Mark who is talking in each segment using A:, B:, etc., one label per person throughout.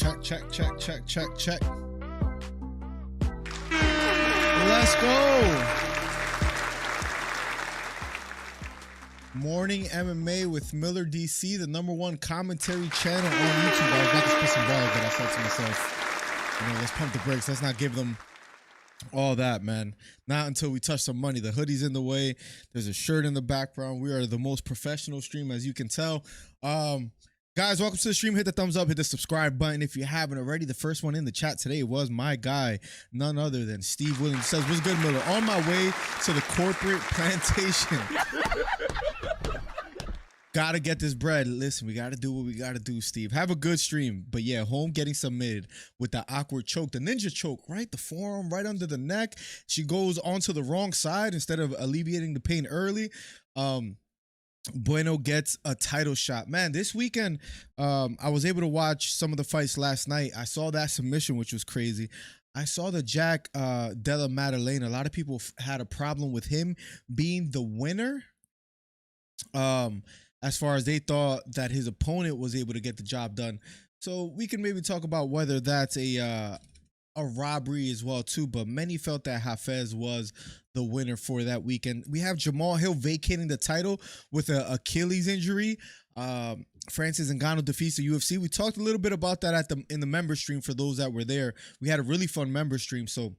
A: Check. Let's go. Morning MMA with MillerDC, the #1 commentary channel on YouTube. I was about to spit some balls, but I said to myself, let's pump the brakes. Let's not give them all that, man. Not until we touch some money. The hoodie's in the way. There's a shirt in the background. We are the most professional stream, as you can tell. Guys, welcome to the stream. Hit the thumbs up, hit the subscribe button if you haven't already. The first one in the chat today was my guy, none other than Steve Williams. Says, what's good, Miller? On my way to the corporate plantation. Gotta get this bread. Listen, we gotta do what we gotta do, Steve. Have a good stream. But yeah, home getting submitted with the awkward choke, the ninja choke, right? The forearm right under the neck. She goes onto the wrong side instead of alleviating the pain early. Bueno gets a title shot. Man, this weekend, I was able to watch some of the fights last night. I saw that submission, which was crazy. I saw the Jack Della Maddalena. A lot of people had a problem with him being the winner. As far as they thought that his opponent was able to get the job done. So we can maybe talk about whether that's a robbery as well too, but many felt that Hafez was the winner for that weekend. We have Jamahal Hill vacating the title with an Achilles injury. Francis Ngannou defeats the UFC. We talked a little bit about that in the member stream for those that were there. We had a really fun member stream, so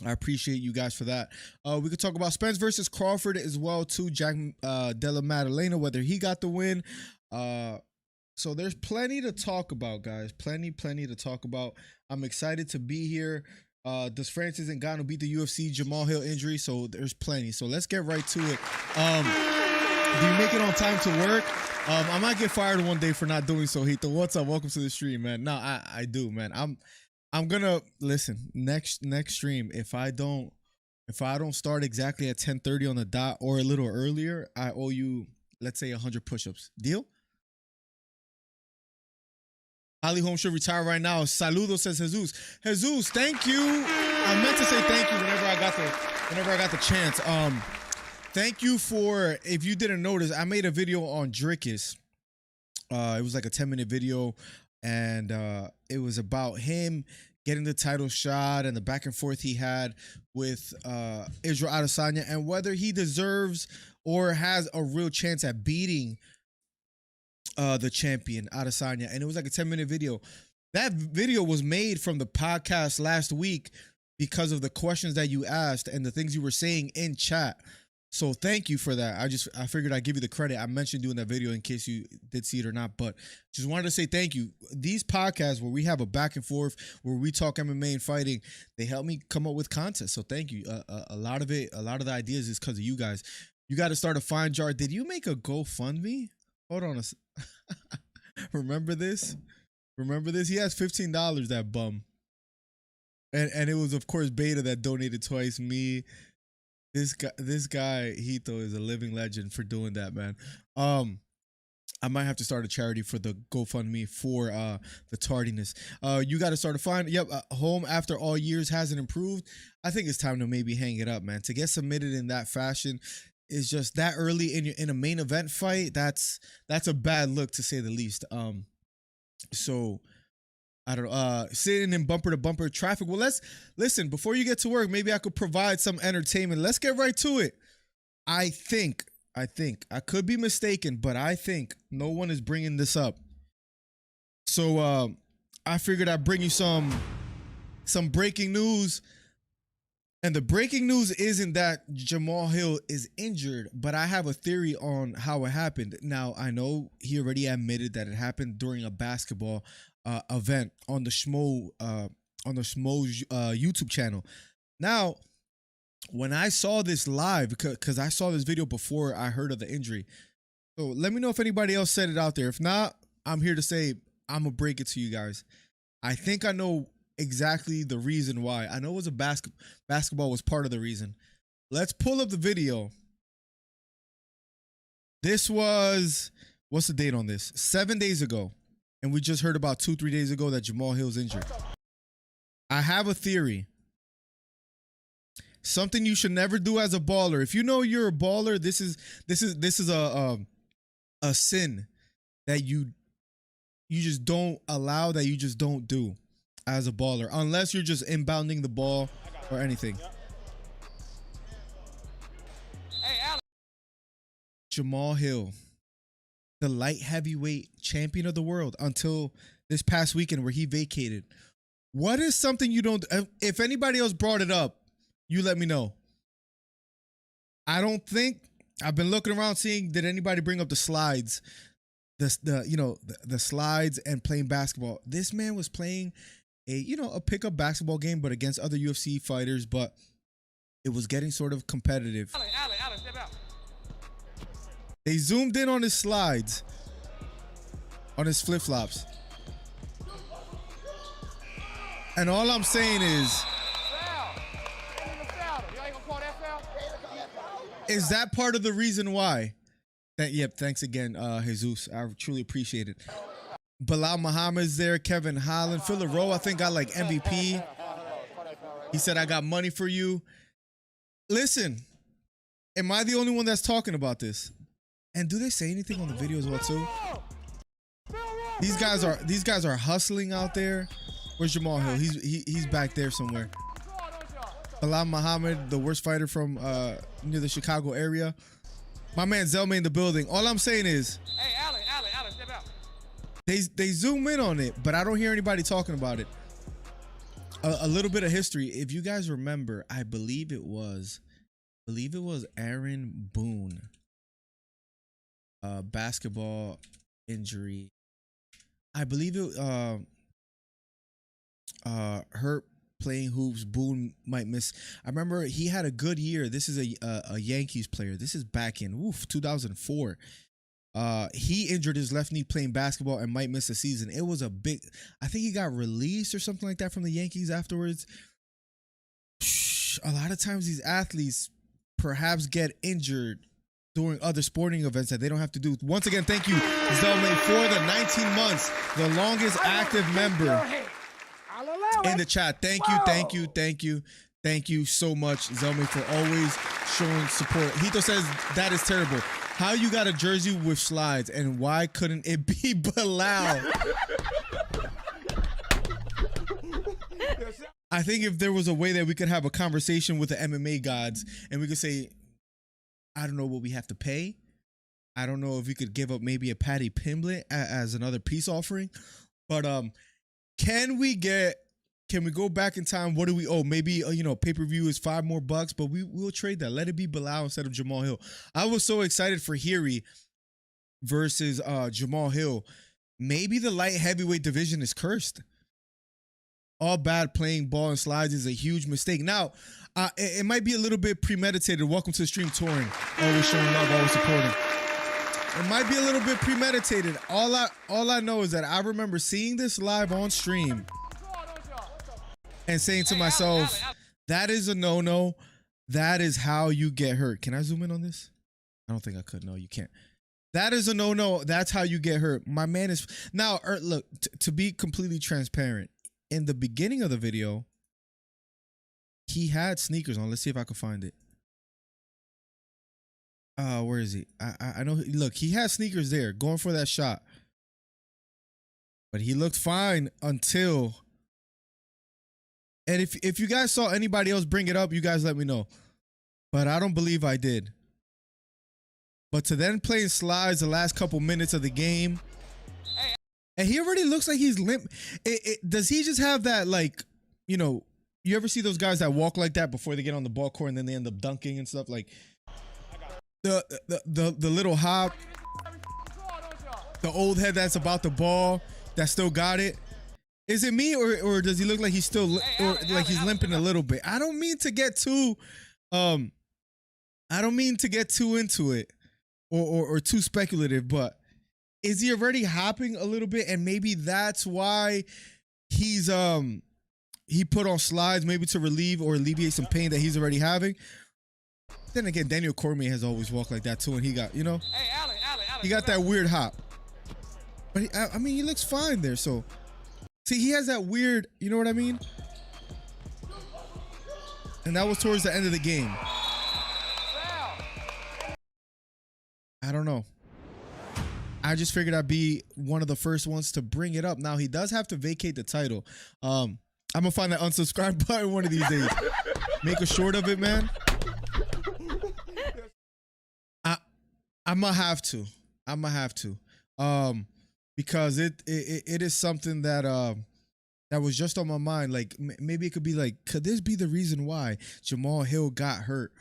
A: I appreciate you guys for that. We could talk about Spence versus Crawford as well too. Jack Della Maddalena, whether he got the win. So there's plenty to talk about, guys. Plenty to talk about. I'm excited to be here. Does Francis Ngannou beat the UFC? Jamahal Hill injury. So there's plenty. So let's get right to it. Do you make it on time to work? I might get fired one day for not doing so, Hito. What's up? Welcome to the stream, man. No, I do, man. I'm gonna listen next stream. If I don't start exactly at 10:30 on the dot or a little earlier, I owe you, let's say, 100 push-ups. Deal? Ali Holmes should retire right now. Saludos, says Jesus. Jesus, thank you. I meant to say thank you whenever I got the chance. Thank you for, if you didn't notice, I made a video on Drickus. It was like a 10-minute video, and it was about him getting the title shot and the back and forth he had with Israel Adesanya and whether he deserves or has a real chance at beating the champion Adesanya. And it was like a 10-minute video. That video was made from the podcast last week because of the questions that you asked and the things you were saying in chat. So thank you for that. I figured I'd give you the credit. I mentioned doing that video in case you did see it or not, but just wanted to say thank you. These podcasts where we have a back and forth, where we talk MMA and fighting, they help me come up with content. So thank you. A lot of the ideas is because of you guys. You got to start a fine jar. Did you make a GoFundMe? Hold on Remember this? He has $15, that bum. And it was, of course, Beta that donated twice. Me. This guy Hito is a living legend for doing that, man. I might have to start a charity for the GoFundMe for the tardiness. You got to start a fine. Yep, home after all years hasn't improved. I think it's time to maybe hang it up, man. To get submitted in that fashion is just that early in a main event fight. That's a bad look, to say the least. So I don't know, sitting in bumper to bumper traffic. Well, let's listen, before you get to work, maybe I could provide some entertainment. Let's get right to it. I think, I could be mistaken, but I think no one is bringing this up. So, I figured I'd bring you some breaking news. And the breaking news isn't that Jamahal Hill is injured, but I have a theory on how it happened. Now, I know he already admitted that it happened during a basketball event on the Schmo YouTube channel. Now, when I saw this live, because I saw this video before I heard of the injury, so let me know if anybody else said it out there. If not, I'm here to say I'm gonna break it to you guys. I think I know exactly the reason why. I know it was a basketball was part of the reason. Let's pull up the video. This was, what's the date on this? 7 days ago. And we just heard about 2-3 days ago that Jamahal Hill's injured. I have a theory. Something you should never do as a baller. If you know you're a baller, this is a sin that you you just don't allow, that you just don't do as a baller, unless you're just inbounding the ball or anything. Jamahal Hill, the light heavyweight champion of the world until this past weekend where he vacated. What is something you don't, if anybody else brought it up, you let me know. I don't think, I've been looking around seeing, did anybody bring up the slides? The slides and playing basketball. This man was playing a pickup basketball game, but against other UFC fighters, but it was getting sort of competitive.
B: Alex, step out.
A: They zoomed in on his slides, on his flip-flops. And all I'm saying is that part of the reason why? Yep, thanks again, Jesus. I truly appreciate it. Bilal Muhammad's there, Kevin Holland, Phillip Rowe, I think got like MVP. He said, I got money for you. Listen, am I the only one that's talking about this? And do they say anything on the video as well too? These guys are hustling out there. Where's Jamahal Hill? He's back there somewhere. Bilal Muhammad, the worst fighter from near the Chicago area. My man Zelma in the building. All I'm saying is,
B: hey, Alex, step out.
A: They zoom in on it, but I don't hear anybody talking about it. A little bit of history. If you guys remember, I believe it was Aaron Boone. Basketball injury. I believe it hurt playing hoops. Boone might miss. I remember he had a good year. This is a Yankees player. This is back in 2004. He injured his left knee playing basketball and might miss a season. It was a big, I think he got released or something like that from the Yankees afterwards. A lot of times these athletes perhaps get injured during other sporting events that they don't have to do. Once again, thank you, Zelma, for the 19 months, the longest active member in the chat. Thank you so much, Zelma, for always showing support. Hito says that is terrible. How you got a jersey with slides, and why couldn't it be Bilal? I think if there was a way that we could have a conversation with the MMA gods and we could say, I don't know what we have to pay. I don't know if we could give up maybe a Patty Pimblett as another peace offering. But can we go back in time? What do we owe? Maybe pay-per-view is $5 more, but we'll trade that. Let it be Bilal instead of Jamahal Hill. I was so excited for Haney versus Jamahal Hill. Maybe the light heavyweight division is cursed. All bad playing ball and slides is a huge mistake. Now, it might be a little bit premeditated. Welcome to the stream, touring. Always showing love, always supporting. It might be a little bit premeditated. All I know is that I remember seeing this live on stream and saying to myself, that is a no-no. That is how you get hurt. Can I zoom in on this? I don't think I could. No, you can't. That is a no-no. That's how you get hurt. My man is... Now, look, to be completely transparent, in the beginning of the video, he had sneakers on. Let's see if I can find it. Where is he? I know. Look, he had sneakers there, going for that shot. But he looked fine until... And if you guys saw anybody else bring it up, you guys let me know. But I don't believe I did. But to then play slides the last couple minutes of the game... And he already looks like he's limp. Does he just have that, like, you ever see those guys that walk like that before they get on the ball court and then they end up dunking and stuff? Like the little hop, the old head that's about the ball that still got it. Is it me or does he look like he's still he's limping a little bit? I don't mean to get too into it or too speculative, but is he already hopping a little bit, and maybe that's why he's he put on slides maybe to relieve or alleviate some pain that he's already having? Then again, Daniel Cormier has always walked like that too, and he got he got that weird hop. But I mean, he looks fine there. So see, he has that weird, you know what I mean? And that was towards the end of the game. I don't know. I just figured I'd be one of the first ones to bring it up. Now, he does have to vacate the title. I'm going to find that unsubscribe button one of these days. Make a short of it, man. I'm going to have to. Because it is something that that was just on my mind. Like, maybe it could be like, could this be the reason why Jamahal Hill got hurt?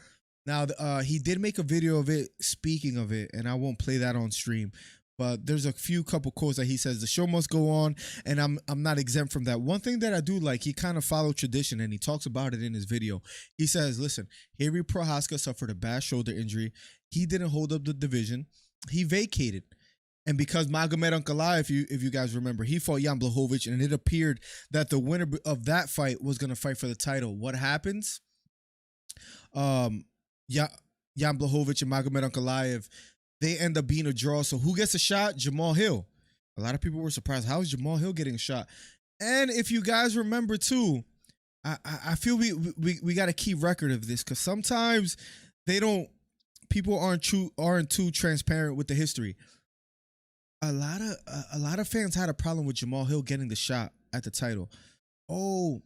A: Now, he did make a video of it, speaking of it, and I won't play that on stream. But there's a couple quotes that he says, the show must go on, and I'm not exempt from that. One thing that I do like, he kind of followed tradition, and he talks about it in his video. He says, listen, Henry Prochazka suffered a bad shoulder injury. He didn't hold up the division. He vacated. And because Magomed Ankalaev, if you guys remember, he fought Jan Blachowicz, and it appeared that the winner of that fight was going to fight for the title. What happens? Jan Blachowicz and Magomed Ankalaev, they end up being a draw. So who gets a shot? Jamahal Hill. A lot of people were surprised. How is Jamahal Hill getting a shot? And if you guys remember too, I feel we got to keep record of this, because sometimes people aren't too transparent with the history. A lot of fans had a problem with Jamahal Hill getting the shot at the title. Oh,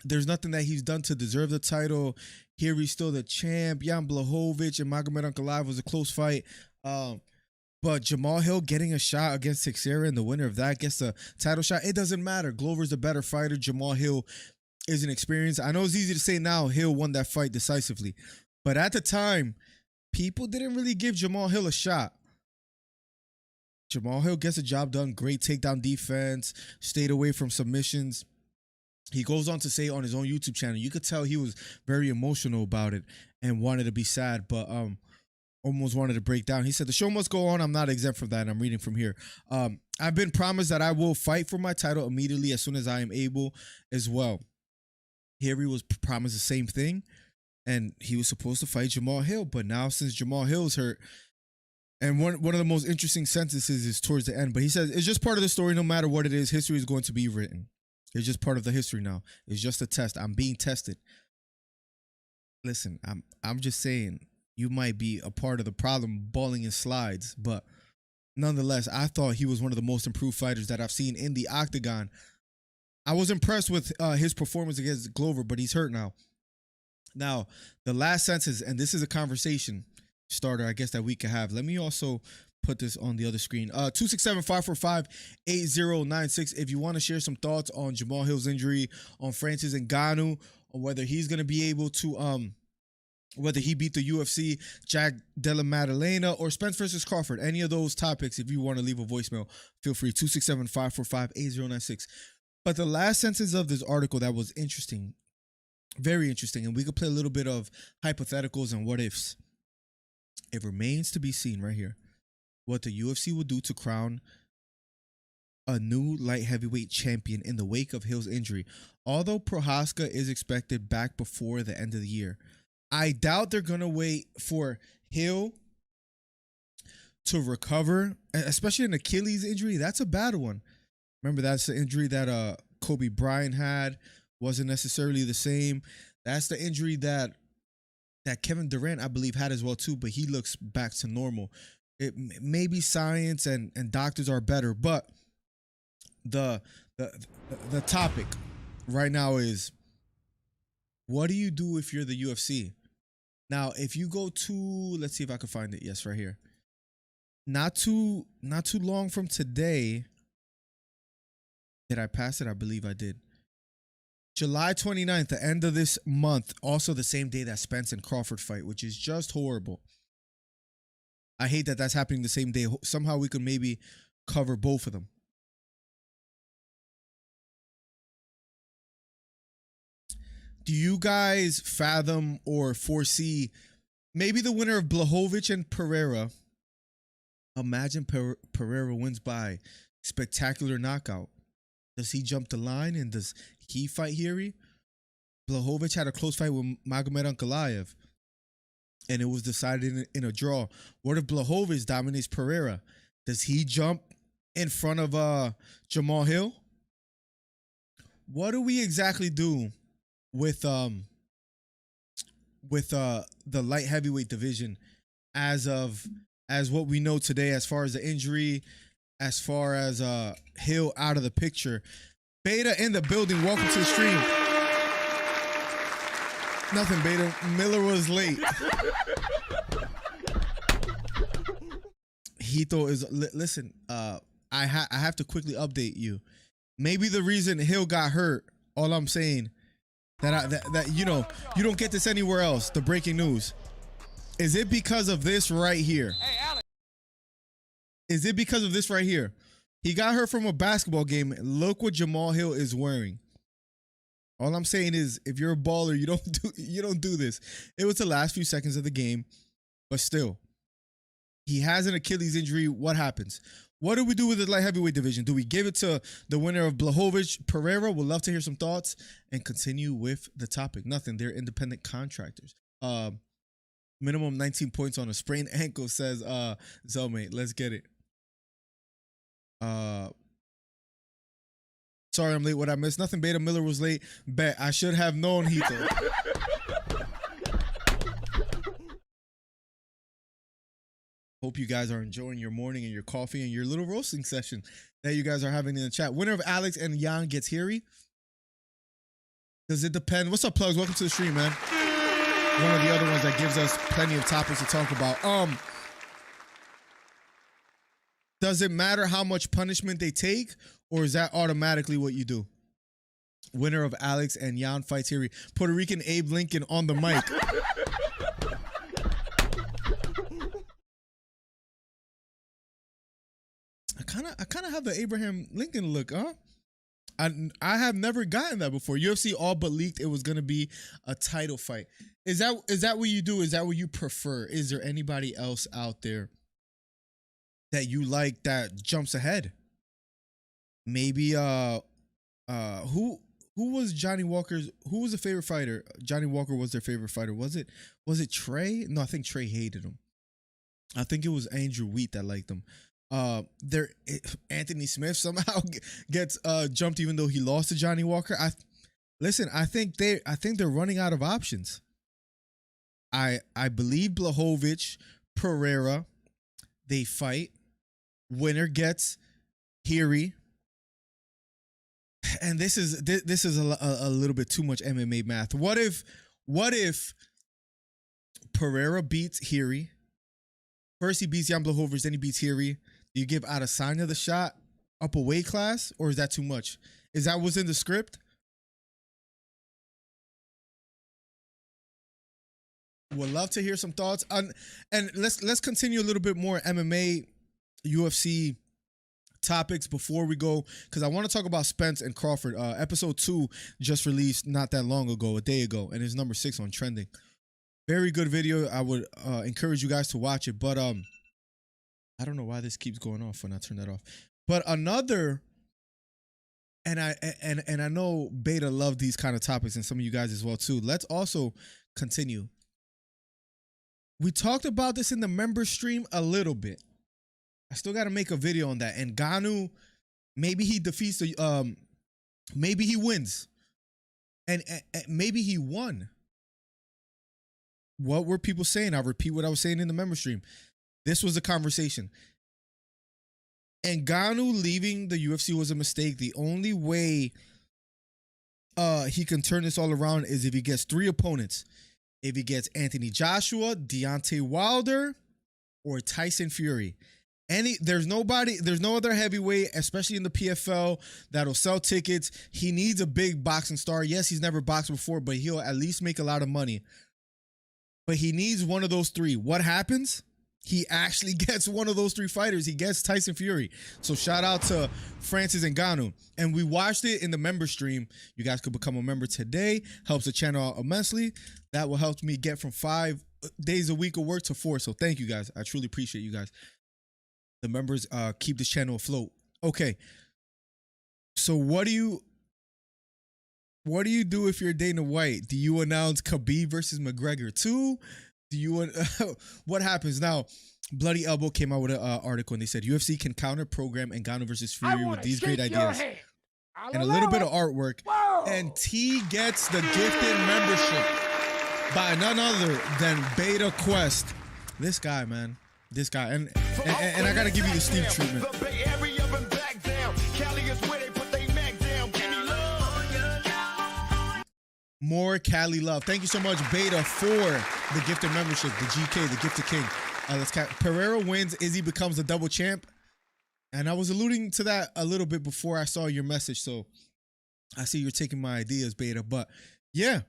A: there's nothing that he's done to deserve the title. Here he's still the champ. Jan Blachowicz and Magomed Ankalaev was a close fight. But Jamahal Hill getting a shot against Teixeira, and the winner of that gets the title shot. It doesn't matter. Glover's a better fighter. Jamahal Hill is an experienced. I know it's easy to say now Hill won that fight decisively. But at the time, people didn't really give Jamahal Hill a shot. Jamahal Hill gets the job done. Great takedown defense. Stayed away from submissions. He goes on to say on his own YouTube channel, you could tell he was very emotional about it and wanted to be sad, but almost wanted to break down. He said, the show must go on. I'm not exempt from that. And I'm reading from here. I've been promised that I will fight for my title immediately as soon as I am able as well. Here he was promised the same thing, and he was supposed to fight Jamahal Hill. But now, since Jamahal Hill's hurt, and one of the most interesting sentences is towards the end, but he says, it's just part of the story. No matter what it is, history is going to be written. It's just part of the history now. It's just a test. I'm being tested. Listen, I'm just saying, you might be a part of the problem balling in slides, but nonetheless, I thought he was one of the most improved fighters that I've seen in the octagon. I was impressed with his performance against Glover, but he's hurt now. Now, the last sentence, and this is a conversation starter, I guess, that we could have. Let me also put this on the other screen. 267-545-8096. If you want to share some thoughts on Jamahal Hill's injury, on Francis Ngannou, on whether he's going to be able to, whether he beat the UFC, Jack Della Maddalena, or Spence versus Crawford, any of those topics, if you want to leave a voicemail, feel free. 267-545-8096. But the last sentence of this article that was interesting, very interesting, and we could play a little bit of hypotheticals and what ifs. It remains to be seen right here what the UFC will do to crown a new light heavyweight champion in the wake of Hill's injury. Although Prochazka is expected back before the end of the year, I doubt they're going to wait for Hill to recover, especially an Achilles injury. That's a bad one. Remember, that's the injury that Kobe Bryant had. Wasn't necessarily the same. That's the injury that Kevin Durant, I believe, had as well too, but he looks back to normal. It maybe science and doctors are better, but the topic right now is, what do you do if you're the UFC? Now, if you go to, let's see if I can find it. Yes, right here. Not too long from today. Did I pass it? I believe I did. July 29th, the end of this month, also the same day that Spence and Crawford fight, which is just horrible. I hate that that's happening the same day. Somehow we could maybe cover both of them. Do you guys fathom or foresee maybe the winner of Blachowicz and Pereira? Imagine Pereira wins by spectacular knockout. Does he jump the line and does he fight Henry? Blachowicz had a close fight with Magomed Ankalaev, and it was decided in a draw. What if Blachowicz dominates Pereira? Does he jump in front of Jamahal Hill? What do we exactly do with the light heavyweight division as of as what we know today as far as the injury, as far as Hill out of the picture. Beta in the building. Welcome to the stream. Nothing, Beta. Miller was late. Hito is listen. I have to quickly update you. Maybe the reason Hill got hurt. All I'm saying that you know you don't get this anywhere else. The breaking news. Is it because of this right here?
B: Hey, Alex.
A: Is it because of this right here? He got hurt from a basketball game. Look what Jamahal Hill is wearing. All I'm saying is, if you're a baller, you don't do this. It was the last few seconds of the game, but still, he has an Achilles injury. What happens? What do we do with the light heavyweight division? Do we give it to the winner of Blachowicz, Pereira? We'll love to hear some thoughts and continue with the topic. Nothing. They're independent contractors. Minimum 19 points on a sprained ankle, says Zelmate. Let's get it. Sorry I'm late. What I missed? Nothing, Beta. Miller was late. Bet. I should have known, Hito. Hope you guys are enjoying your morning and your coffee and your little roasting session that you guys are having in the chat. Winner of Alex and Jan gets Hiri. Does it depend? What's up, Plugs? Welcome to the stream, man. One of the other ones that gives us plenty of topics to talk about. Does it matter how much punishment they take, or is that automatically what you do? Winner of Alex and Jan fights Hiri. Puerto Rican Abe Lincoln on the mic. I kind of have the Abraham Lincoln look, huh? I have never gotten that before. UFC all but leaked it was gonna be a title fight. Is that what you do? Is that what you prefer? Is there anybody else out there that you like that jumps ahead? Maybe who was Johnny Walker's? Who was the favorite fighter? Johnny Walker was their favorite fighter. Was it Trey? No, I think Trey hated him. I think it was Andrew Wheat that liked him. Anthony Smith somehow gets jumped even though he lost to Johnny Walker. I think they're running out of options. I believe Blachowicz, Pereira, they fight. Winner gets Hiri. And this is a little bit too much MMA math. What if Pereira beats Hiri? First he beats Jan Blachowicz, then he beats Hiri. Do you give Adesanya the shot up a weight class, or is that too much? Is that what's in the script? Would love to hear some thoughts on, and let's continue a little bit more MMA, UFC topics before we go, because I want to talk about Spence and Crawford. Episode 2 just released not that long ago, a day ago, and it's number 6 on trending. Very good video. I would encourage you guys to watch it, but I don't know why this keeps going off when I turn that off. But another, and I know Beta loved these kind of topics, and some of you guys as well too. Let's also continue. We talked about this in the member stream a little bit. I still got to make a video on that. And Ngannou, maybe he defeats the, maybe he wins, and maybe he won. What were people saying? I'll repeat what I was saying in the member stream. This was a conversation. Ngannou leaving the UFC was a mistake. The only way he can turn this all around is if he gets 3 opponents. If he gets Anthony Joshua, Deontay Wilder, or Tyson Fury. There's no other heavyweight, especially in the PFL, that'll sell tickets. He needs a big boxing star. Yes, he's never boxed before, but he'll at least make a lot of money. But he needs one of those 3. What happens? He actually gets one of those 3 fighters. He gets Tyson Fury. So shout out to Francis Ngannou. And we watched it in the member stream. You guys could become a member today. Helps the channel out immensely. That will help me get from 5 days a week of work to 4. So thank you guys. I truly appreciate you guys. The members keep this channel afloat. Okay. So what do you do if you're Dana White? Do you announce Khabib versus McGregor 2? Do you what happens now? Bloody Elbow came out with an article and they said UFC can counter program Ngannou versus Fury with these great ideas and a little bit of artwork. Whoa. And T gets the gifted membership by none other than Beta Quest. This guy, man, This guy, and I gotta give you the Steve treatment.
C: The Bay Area and back down. Cali is where they put they Mac down. Give me love.
A: More Cali love. Thank you so much, Beta, for the gifted membership, the GK, the gifted king. Pereira wins. Izzy becomes the double champ. And I was alluding to that a little bit before I saw your message. So I see you're taking my ideas, Beta. But yeah.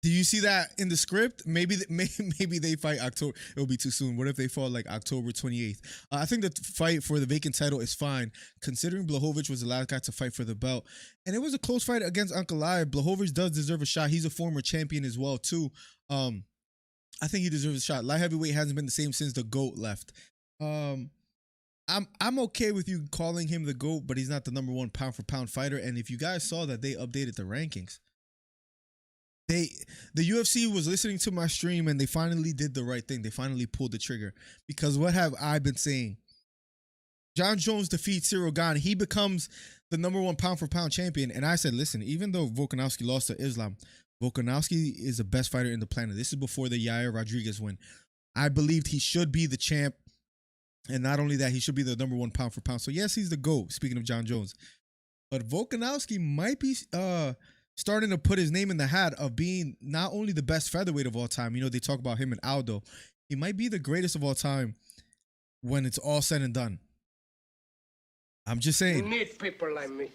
A: Do you see that in the script? Maybe they fight October. It'll be too soon. What if they fought like October 28th? I think the fight for the vacant title is fine, considering Blachowicz was the last guy to fight for the belt. And it was a close fight against Ankalaev. Blachowicz does deserve a shot. He's a former champion as well, too. I think he deserves a shot. Light heavyweight hasn't been the same since the GOAT left. I'm okay with you calling him the GOAT, but he's not the number one pound for pound fighter. And if you guys saw that they updated the rankings, the UFC was listening to my stream and they finally did the right thing. They finally pulled the trigger. Because what have I been saying? John Jones defeats Cyril Gane. He becomes the number one pound for pound champion. And I said, listen, even though Volkanovski lost to Islam, Volkanovski is the best fighter in the planet. This is before the Yair Rodriguez win. I believed he should be the champ. And not only that, he should be the number one pound for pound. So yes, he's the GOAT, speaking of John Jones. But Volkanovski might be starting to put his name in the hat of being not only the best featherweight of all time. You know, they talk about him and Aldo. He might be the greatest of all time when it's all said and done. I'm just saying.
D: You need people like me.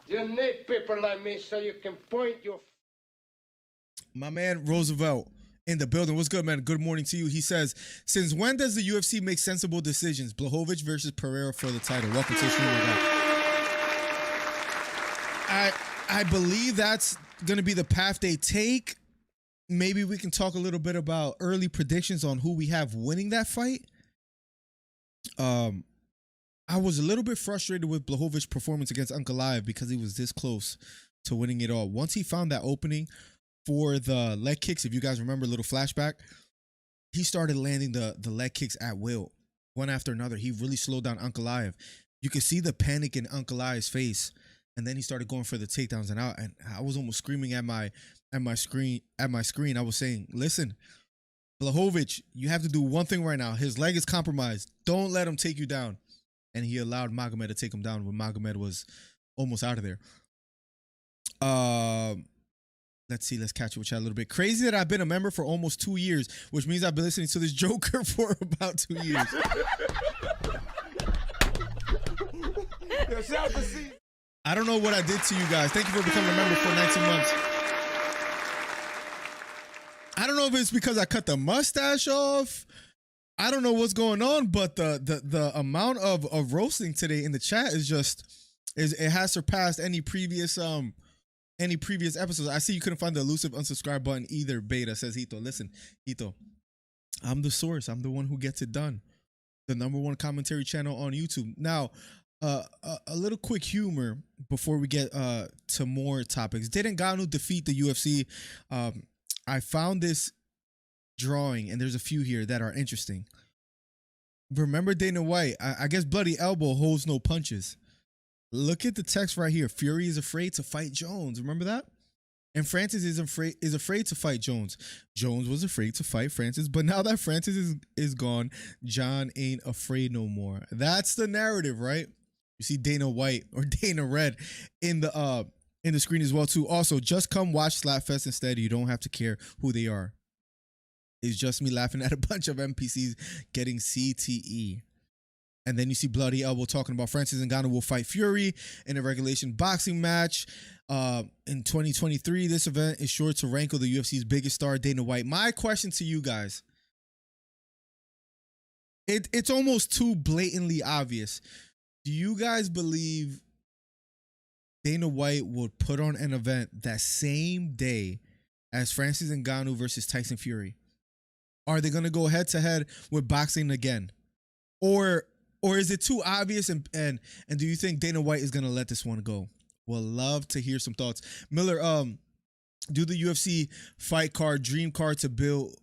D: You need people like me so you can point your...
A: My man Roosevelt in the building. What's good, man? Good morning to you. He says, since when does the UFC make sensible decisions? Blachowicz versus Pereira for the title. Welcome to the stream, my guy. I believe that's going to be the path they take. Maybe we can talk a little bit about early predictions on who we have winning that fight. I was a little bit frustrated with Blachowicz's performance against Ankalaev because he was this close to winning it all. Once he found that opening for the leg kicks, if you guys remember, a little flashback, he started landing the leg kicks at will, one after another. He really slowed down Ankalaev. You could see the panic in Ankalaev's face. And then he started going for the takedowns, and I was almost screaming at my screen. I was saying, "Listen, Blachowicz, you have to do one thing right now. His leg is compromised. Don't let him take you down." And he allowed Magomed to take him down when Magomed was almost out of there. Let's see. Let's catch up with chat a little bit. Crazy that I've been a member for almost 2 years, which means I've been listening to this Joker for about 2 years. I don't know what I did to you guys. Thank you for becoming a member for 19 months. I don't know if it's because I cut the mustache off. I don't know what's going on, but the amount of roasting today in the chat is it has surpassed any previous episodes. I see you couldn't find the elusive unsubscribe button either, Beta, says Hito. Listen, Hito, I'm the source. I'm the one who gets it done. The number one commentary channel on YouTube. Now, a little quick humor before we get to more topics. Did Ngannou defeat the UFC? I found this drawing, and there's a few here that are interesting. Remember Dana White? I guess Bloody Elbow holds no punches. Look at the text right here. Fury is afraid to fight Jones. Remember that? And Francis is afraid to fight Jones. Jones was afraid to fight Francis, but now that Francis is gone, John ain't afraid no more. That's the narrative, right? You see Dana White or Dana Red in the screen as well too. Also, just come watch Slapfest instead. You don't have to care who they are. It's just me laughing at a bunch of NPCs getting CTE. And then you see Bloody Elbow talking about Francis Ngannou will fight Fury in a regulation boxing match. In 2023, this event is sure to rankle the UFC's biggest star, Dana White. My question to you guys, it's almost too blatantly obvious. Do you guys believe Dana White would put on an event that same day as Francis Ngannou versus Tyson Fury? Are they going to go head to head with boxing again? Or is it too obvious? And do you think Dana White is going to let this one go? We'll love to hear some thoughts. Miller, do the UFC fight card, dream card to build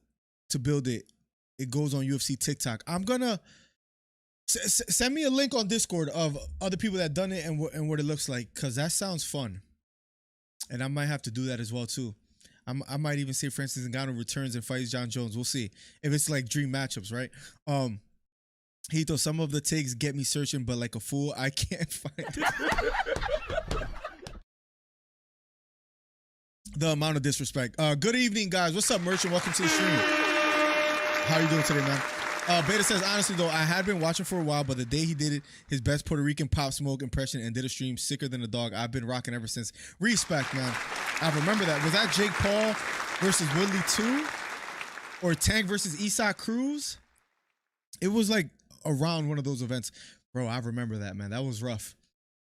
A: it. It goes on UFC TikTok. I'm going to send me a link on Discord of other people that done it and what it looks like, because that sounds fun. And I might have to do that as well too. I might even say Francis Ngannou returns and fights John Jones. We'll see if it's like dream matchups, right? Hito, some of the takes get me searching, but like a fool, I can't find it. The amount of disrespect. Good evening, guys. What's up, Merchant? Welcome to the stream. How are you doing today, man? Beta says, honestly, though, I had been watching for a while, but the day he did it, his best Puerto Rican Pop Smoke impression and did a stream sicker than a dog. I've been rocking ever since. Respect, man. I remember that. Was that Jake Paul versus Woodley 2? Or Tank versus Isaac Cruz? It was like around one of those events. Bro, I remember that, man. That was rough.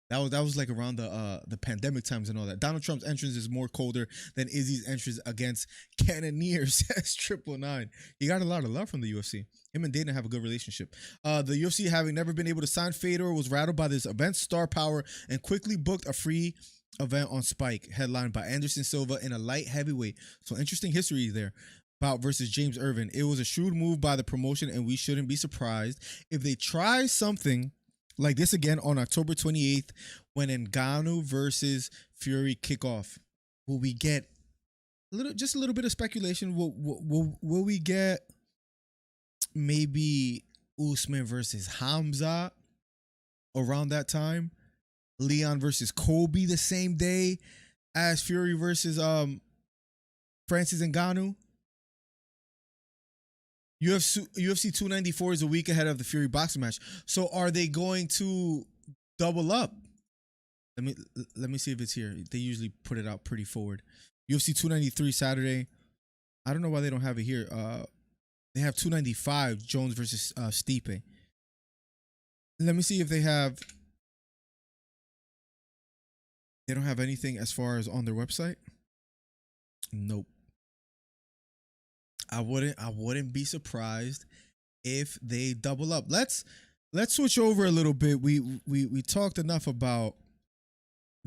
A: That was like around the pandemic times and all that. Donald Trump's entrance is more colder than Izzy's entrance against Cannoneer, says 999. He got a lot of love from the UFC. Him and Dana have a good relationship. The UFC, having never been able to sign Fedor, was rattled by this event's star power and quickly booked a free event on Spike, headlined by Anderson Silva in a light heavyweight. So interesting history there. Bout versus James Irvin. It was a shrewd move by the promotion, and we shouldn't be surprised if they try something like this again on October 28th when Ngannou versus Fury kick off. Will we get just a little bit of speculation? Will we get maybe Usman versus Hamza around that time? Leon versus Kobe the same day as Fury versus Francis Ngannou? UFC 294 is a week ahead of the Fury boxing match. So are they going to double up? Let me see if it's here. They usually put it out pretty forward. UFC 293 Saturday. I don't know why they don't have it here. They have 295 Jones versus Stipe. Let me see if they have. They don't have anything as far as on their website. Nope. I wouldn't be surprised if they double up. Let's switch over a little bit. We talked enough about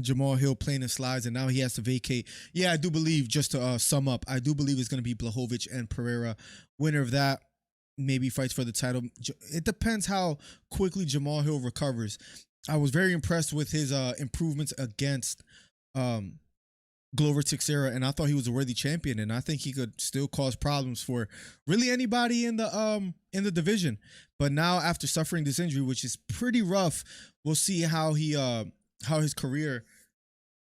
A: Jamahal Hill playing in slides, and now he has to vacate. Yeah, I do believe, just to sum up, I do believe it's going to be Blachowicz and Pereira. Winner of that maybe fights for the title. It depends how quickly Jamahal Hill recovers. I was very impressed with his improvements against Glover Teixeira, and I thought he was a worthy champion, and I think he could still cause problems for really anybody in the division. But now, after suffering this injury, which is pretty rough, we'll see how his career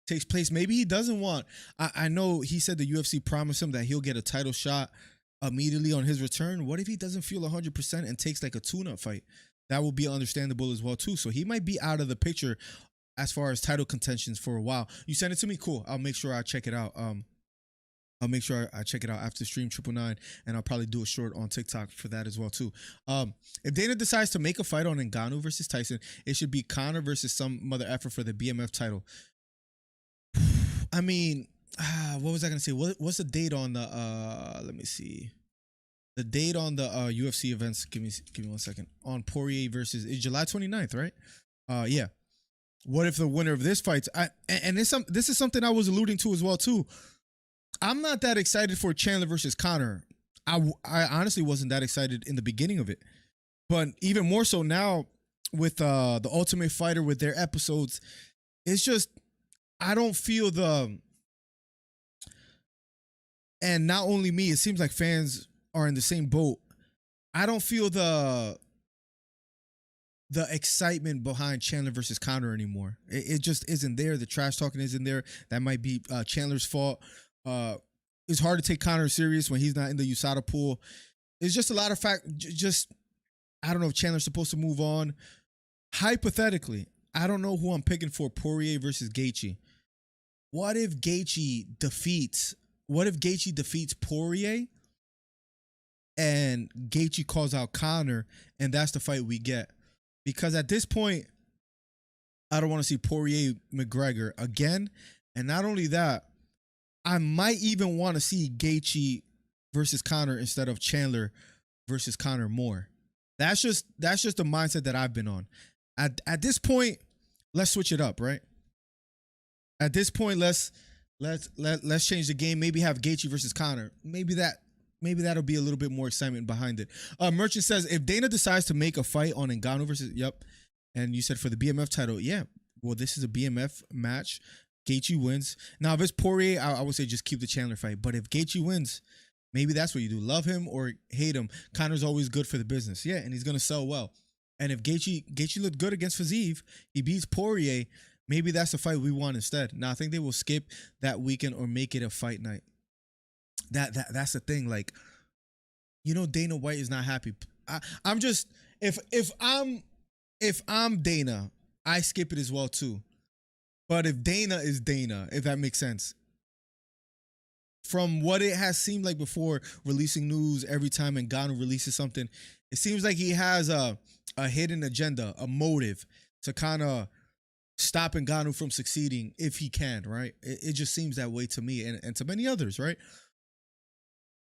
A: takes place. Maybe he doesn't want. I know he said the UFC promised him that he'll get a title shot immediately on his return. What if he doesn't feel 100% and takes like a tune-up fight? That will be understandable as well too. So he might be out of the picture as far as title contentions for a while. You send it to me? Cool. I'll make sure I check it out. I'll make sure I check it out after stream 999, and I'll probably do a short on TikTok for that as well too. If Dana decides to make a fight on Ngannou versus Tyson, it should be Conor versus some mother effort for the BMF title. I mean, what was I gonna say? What's the date on the? Let me see. The date on the UFC events. Give me 1 second. On Poirier versus it's July 29th, right? Yeah. What if the winner of this fights? This is something I was alluding to as well too. I'm not that excited for Chandler versus Conor. I honestly wasn't that excited in the beginning of it, but even more so now with the Ultimate Fighter with their episodes. It's just I don't feel the. And not only me, it seems like fans are in the same boat. I don't feel the excitement behind Chandler versus Conor anymore. It just isn't there. The trash talking isn't there. That might be Chandler's fault. It's hard to take Conor serious when he's not in the USADA pool. It's just a lot of I don't know if Chandler's supposed to move on. Hypothetically, I don't know who I'm picking for Poirier versus Gaethje. What if Gaethje defeats Poirier and Gaethje calls out Conor, and that's the fight we get? Because at this point, I don't want to see Poirier McGregor again. And not only that, I might even want to see Gaethje versus Conor instead of Chandler versus Conor more. That's just the mindset that I've been on. At this point, let's switch it up, right? At this point, let's change the game. Maybe have Gaethje versus Conor. Maybe that'll be a little bit more excitement behind it. Merchant says, if Dana decides to make a fight on Ngannou versus, yep. And you said for the BMF title, yeah. Well, this is a BMF match. Gaethje wins. Now, if it's Poirier, I would say just keep the Chandler fight. But if Gaethje wins, maybe that's what you do. Love him or hate him. Conor's always good for the business. Yeah, and he's going to sell well. And if Gaethje looked good against Fiziev, he beats Poirier, maybe that's the fight we want instead. Now, I think they will skip that weekend or make it a fight night. That's the thing. Like, you know, Dana White is not happy. I'm just, if I'm Dana, I skip it as well too. But if Dana is Dana, if that makes sense. From what it has seemed like before, releasing news every time Ngannou releases something, it seems like he has a hidden agenda, a motive to kind of stop Ngannou from succeeding if he can, right? It just seems that way to me and to many others, right?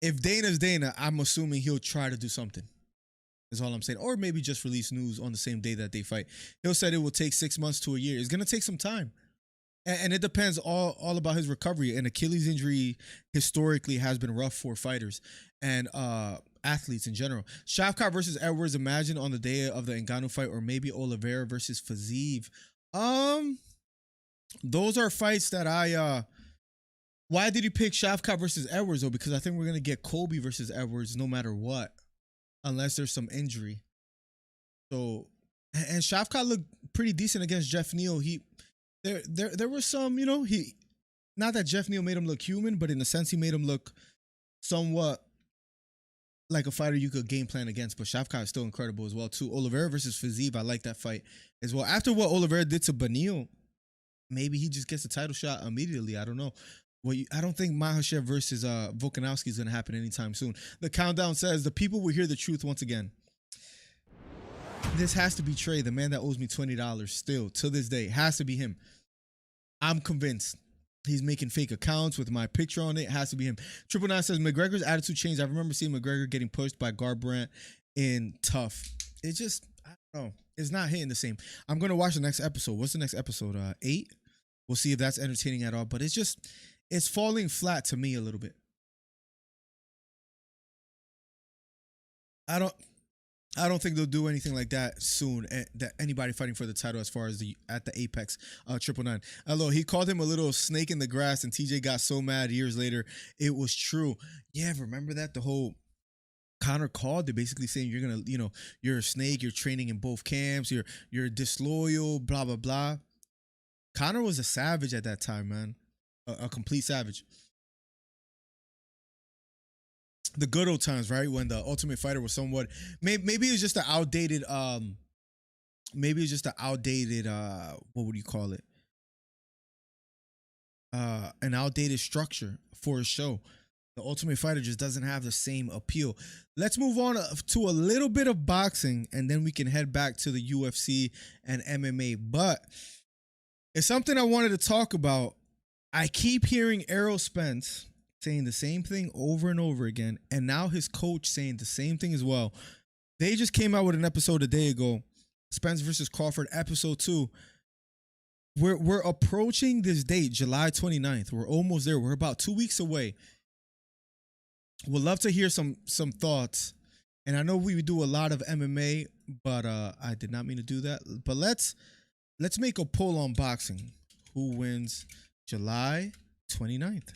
A: If Dana's Dana, I'm assuming he'll try to do something. Is all I'm saying. Or maybe just release news on the same day that they fight. He'll said it will take 6 months to a year. It's going to take some time. And it depends all about his recovery. An Achilles injury historically has been rough for fighters and athletes in general. Shavkat versus Edwards, imagine on the day of the Ngannou fight, or maybe Oliveira versus Fiziev. Those are fights that why did you pick Shavkat versus Edwards though? Because I think we're going to get Colby versus Edwards no matter what. Unless there's some injury. So, and Shavkat looked pretty decent against Jeff Neal. There was some, you know, not that Jeff Neal made him look human, but in a sense he made him look somewhat like a fighter you could game plan against. But Shavkat is still incredible as well too. Oliveira versus Fiziev, I like that fight as well. After what Oliveira did to Beneil, maybe he just gets a title shot immediately. I don't know. Well, I don't think Makhachev versus Volkanovski is going to happen anytime soon. The countdown says the people will hear the truth once again. This has to be Trey, the man that owes me $20 still to this day. Has to be him. I'm convinced. He's making fake accounts with my picture on it. It has to be him. Triple Nine says McGregor's attitude changed. I remember seeing McGregor getting pushed by Garbrandt in Tough. It just, I don't know. It's not hitting the same. I'm going to watch the next episode. What's the next episode? 8? We'll see if that's entertaining at all. But it's just... it's falling flat to me a little bit. I don't think they'll do anything like that soon. That anybody fighting for the title as far as at the Apex. 999. Hello, he called him a little snake in the grass, and TJ got so mad years later. It was true. Yeah, remember that? The whole Conor called. They're basically saying you're gonna, you know, you're a snake. You're training in both camps. You're disloyal. Blah blah blah. Conor was a savage at that time, man. A complete savage. The good old times, right? When the Ultimate Fighter was somewhat, maybe it's just an outdated, what would you call it? An outdated structure for a show. The Ultimate Fighter just doesn't have the same appeal. Let's move on to a little bit of boxing, and then we can head back to the UFC and MMA. But it's something I wanted to talk about. I keep hearing Errol Spence saying the same thing over and over again, and now his coach saying the same thing as well. They just came out with an episode a day ago, Spence versus Crawford, episode 2. We're approaching this date, July 29th. We're almost there. We're about 2 weeks away. Would love to hear some thoughts. And I know we do a lot of MMA, but I did not mean to do that. But let's make a poll on boxing. Who wins July 29th?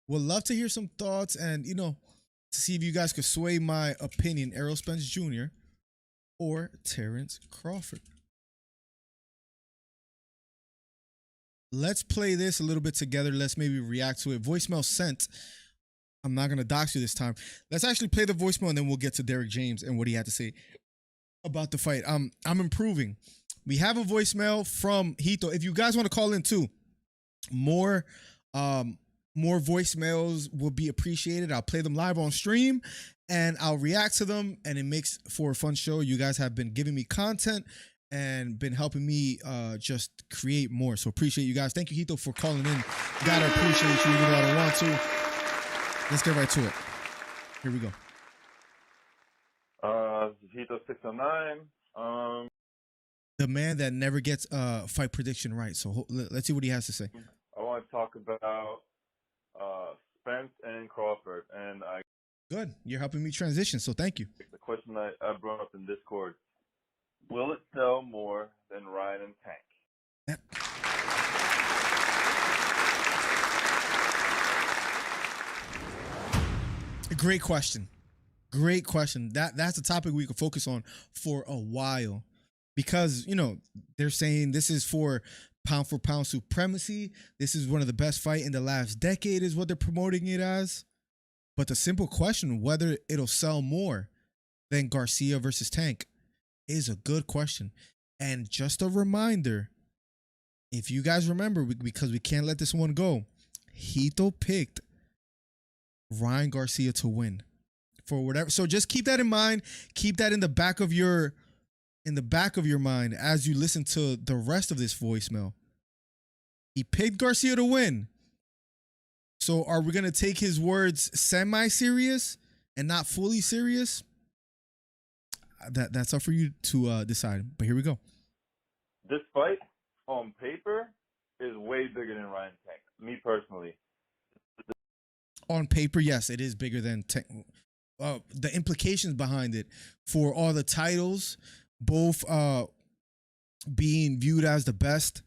A: Would love to hear some thoughts and, you know, to see if you guys could sway my opinion. Errol Spence Jr. or Terrence Crawford. Let's play this a little bit together. Let's maybe react to it. Voicemail sent. I'm not going to dox you this time. Let's actually play the voicemail and then we'll get to Derrick James and what he had to say about the fight. I'm improving. We have a voicemail from Hito. If you guys want to call in too, more voicemails will be appreciated. I'll play them live on stream and I'll react to them, and it makes for a fun show. You guys have been giving me content and been helping me just create more. So appreciate you guys. Thank you, Hito, for calling in. Gotta appreciate you even though I don't want to. Let's get right to it. Here we go.
E: Hito 609.
A: The man that never gets fight prediction right. So let's see what he has to say.
E: I want to talk about Spence and Crawford, and
A: Good. You're helping me transition, so thank you.
E: The question I brought up in Discord: will it sell more than Ryan and Tank?
A: Great question. Great question. That's a topic we could focus on for a while, because they're saying this is for pound supremacy. This is one of the best fight in the last decade is what they're promoting it as. But the simple question, whether it'll sell more than Garcia versus Tank, is a good question. And just a reminder, if you guys remember, because we can't let this one go, Hito picked Ryan Garcia to win for whatever. So just keep that in mind. Keep that in the back of your mind as you listen to the rest of this voicemail. He picked Garcia to win. So are we going to take his words semi-serious and not fully serious? That's up for you to decide. But here we go.
E: This fight on paper is way bigger than Ryan Tank. Me personally.
A: On paper, yes, it is bigger than Tank. The implications behind it for all the titles, both being viewed as the best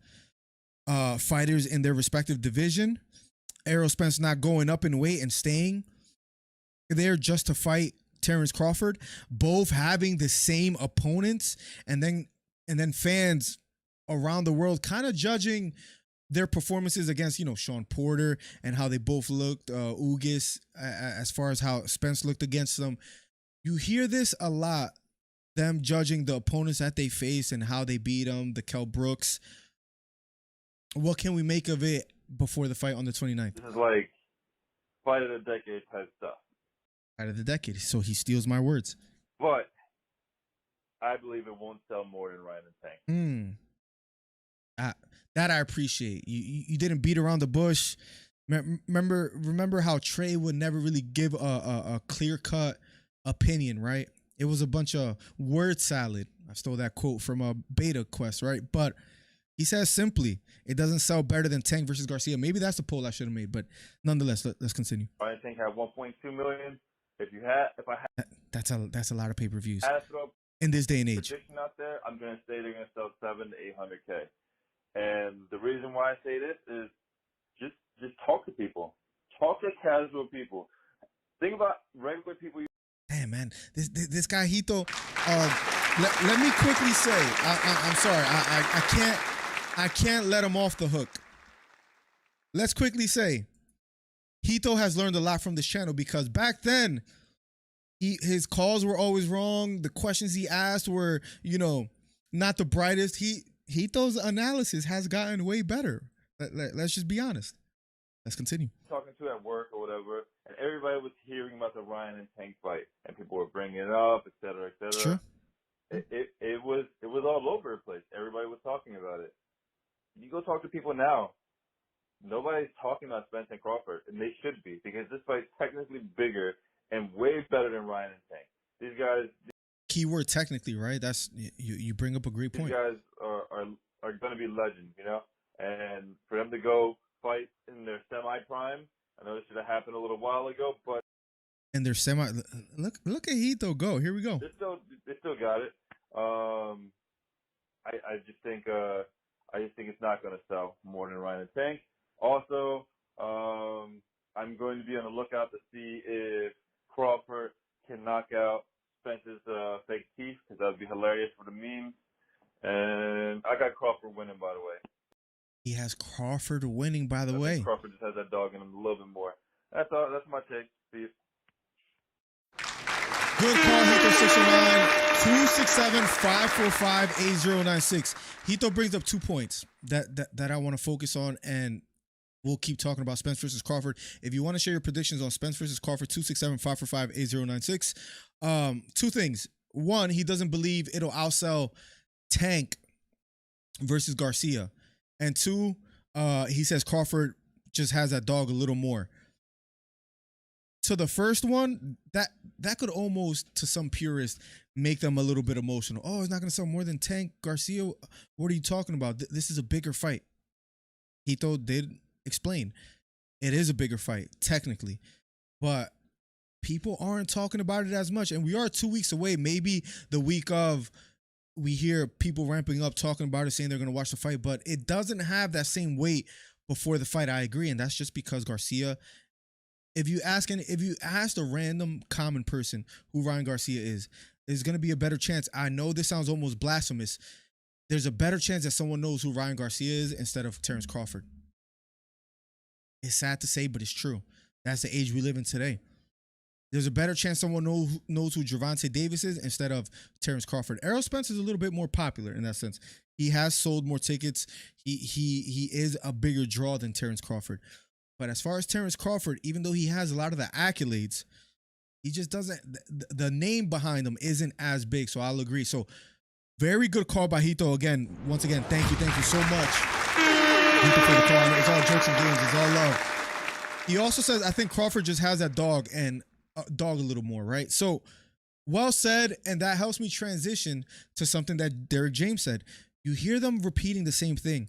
A: fighters in their respective division. Errol Spence not going up in weight and staying there just to fight Terrence Crawford. Both having the same opponents, and then fans around the world kind of judging their performances against, Sean Porter and how they both looked, Ugis, as far as how Spence looked against them. You hear this a lot, them judging the opponents that they face and how they beat them, the Kell Brooks. What can we make of it before the fight on the 29th?
E: This is like fight of the decade type stuff.
A: Fight of the decade. So he steals my words.
E: But I believe it won't sell more than Ryan and Tank.
A: That I appreciate. You didn't beat around the bush. Remember how Trey would never really give a clear-cut opinion, right? It was a bunch of word salad. I stole that quote from a Beta Quest, right? But he says simply, it doesn't sell better than Tank versus Garcia. Maybe that's the poll I should have made, but nonetheless, let's continue.
E: Ryan Tank had 1.2 million.
A: That's a lot of pay-per-views
E: Had to throw a
A: in this day and age.
E: prediction out there, I'm gonna say they're gonna sell 700 to 800K. And the reason why I say this is just talk to people. Talk to casual people. Think about regular people.
A: Damn, man, this guy Hito. Let me quickly say, I'm sorry, I can't let him off the hook. Let's quickly say, Hito has learned a lot from this channel, because back then, his calls were always wrong. The questions he asked were, not the brightest. Hito's analysis has gotten way better. Let's just be honest. Let's continue.
E: Talking to at work or whatever, and everybody was hearing about the Ryan and Tank fight, and people were bringing it up, et cetera, et cetera.
A: Sure.
E: It was all over the place. Everybody was talking about it. You go talk to people now. Nobody's talking about Spence and Crawford, and they should be, because this fight's technically bigger and way better than Ryan and Tank. These guys.
A: Keyword technically, right? That's you bring up a great point.
E: These guys are going to be legends, and for them to go fight in their semi-prime, I know this should have happened a little while ago, but
A: and their look at Hito go. Here we go.
E: They still got it. I just think it's not going to sell more than Ryan and Tank. Also, I'm going to be on the lookout to see if Crawford can knock out Spence's fake teeth, because that would be hilarious for the memes. And I got Crawford winning, by the way.
A: He has Crawford winning, by the way.
E: Crawford just has that dog in him a little bit more. That's all. That's my take, Steve.
A: Good call, Hito 609 267-545-8096. Hito brings up 2 points that I want to focus on, and we'll keep talking about Spence versus Crawford. If you want to share your predictions on Spence versus Crawford, 267-545-8096. 2 things. One, he doesn't believe it'll outsell Tank versus Garcia. And 2, he says Crawford just has that dog a little more. To the first one, that could almost, to some purists, make them a little bit emotional. Oh, it's not going to sell more than Tank Garcia. What are you talking about? This is a bigger fight. Hito did explain. It is a bigger fight, technically. But people aren't talking about it as much. And we are 2 weeks away. Maybe the week of, we hear people ramping up, talking about it, saying they're going to watch the fight. But it doesn't have that same weight before the fight. I agree. And that's just because Garcia if you ask a random common person who Ryan Garcia is, there's gonna be a better chance. I know this sounds almost blasphemous. There's a better chance that someone knows who Ryan Garcia is instead of Terrence Crawford. It's sad to say, but it's true. That's the age we live in today. There's a better chance someone knows who Gervonta Davis is instead of Terrence Crawford. Errol Spence is a little bit more popular in that sense. He has sold more tickets. He is a bigger draw than Terrence Crawford. But as far as Terrence Crawford, even though he has a lot of the accolades, he just doesn't. The name behind him isn't as big. So I'll agree. So very good call by Hito again. Once again, thank you so much, Hito, for the call. It's all jokes and games. It's all love. He also says, I think Crawford just has that dog a little more, right? So well said, and that helps me transition to something that Derrick James said. You hear them repeating the same thing.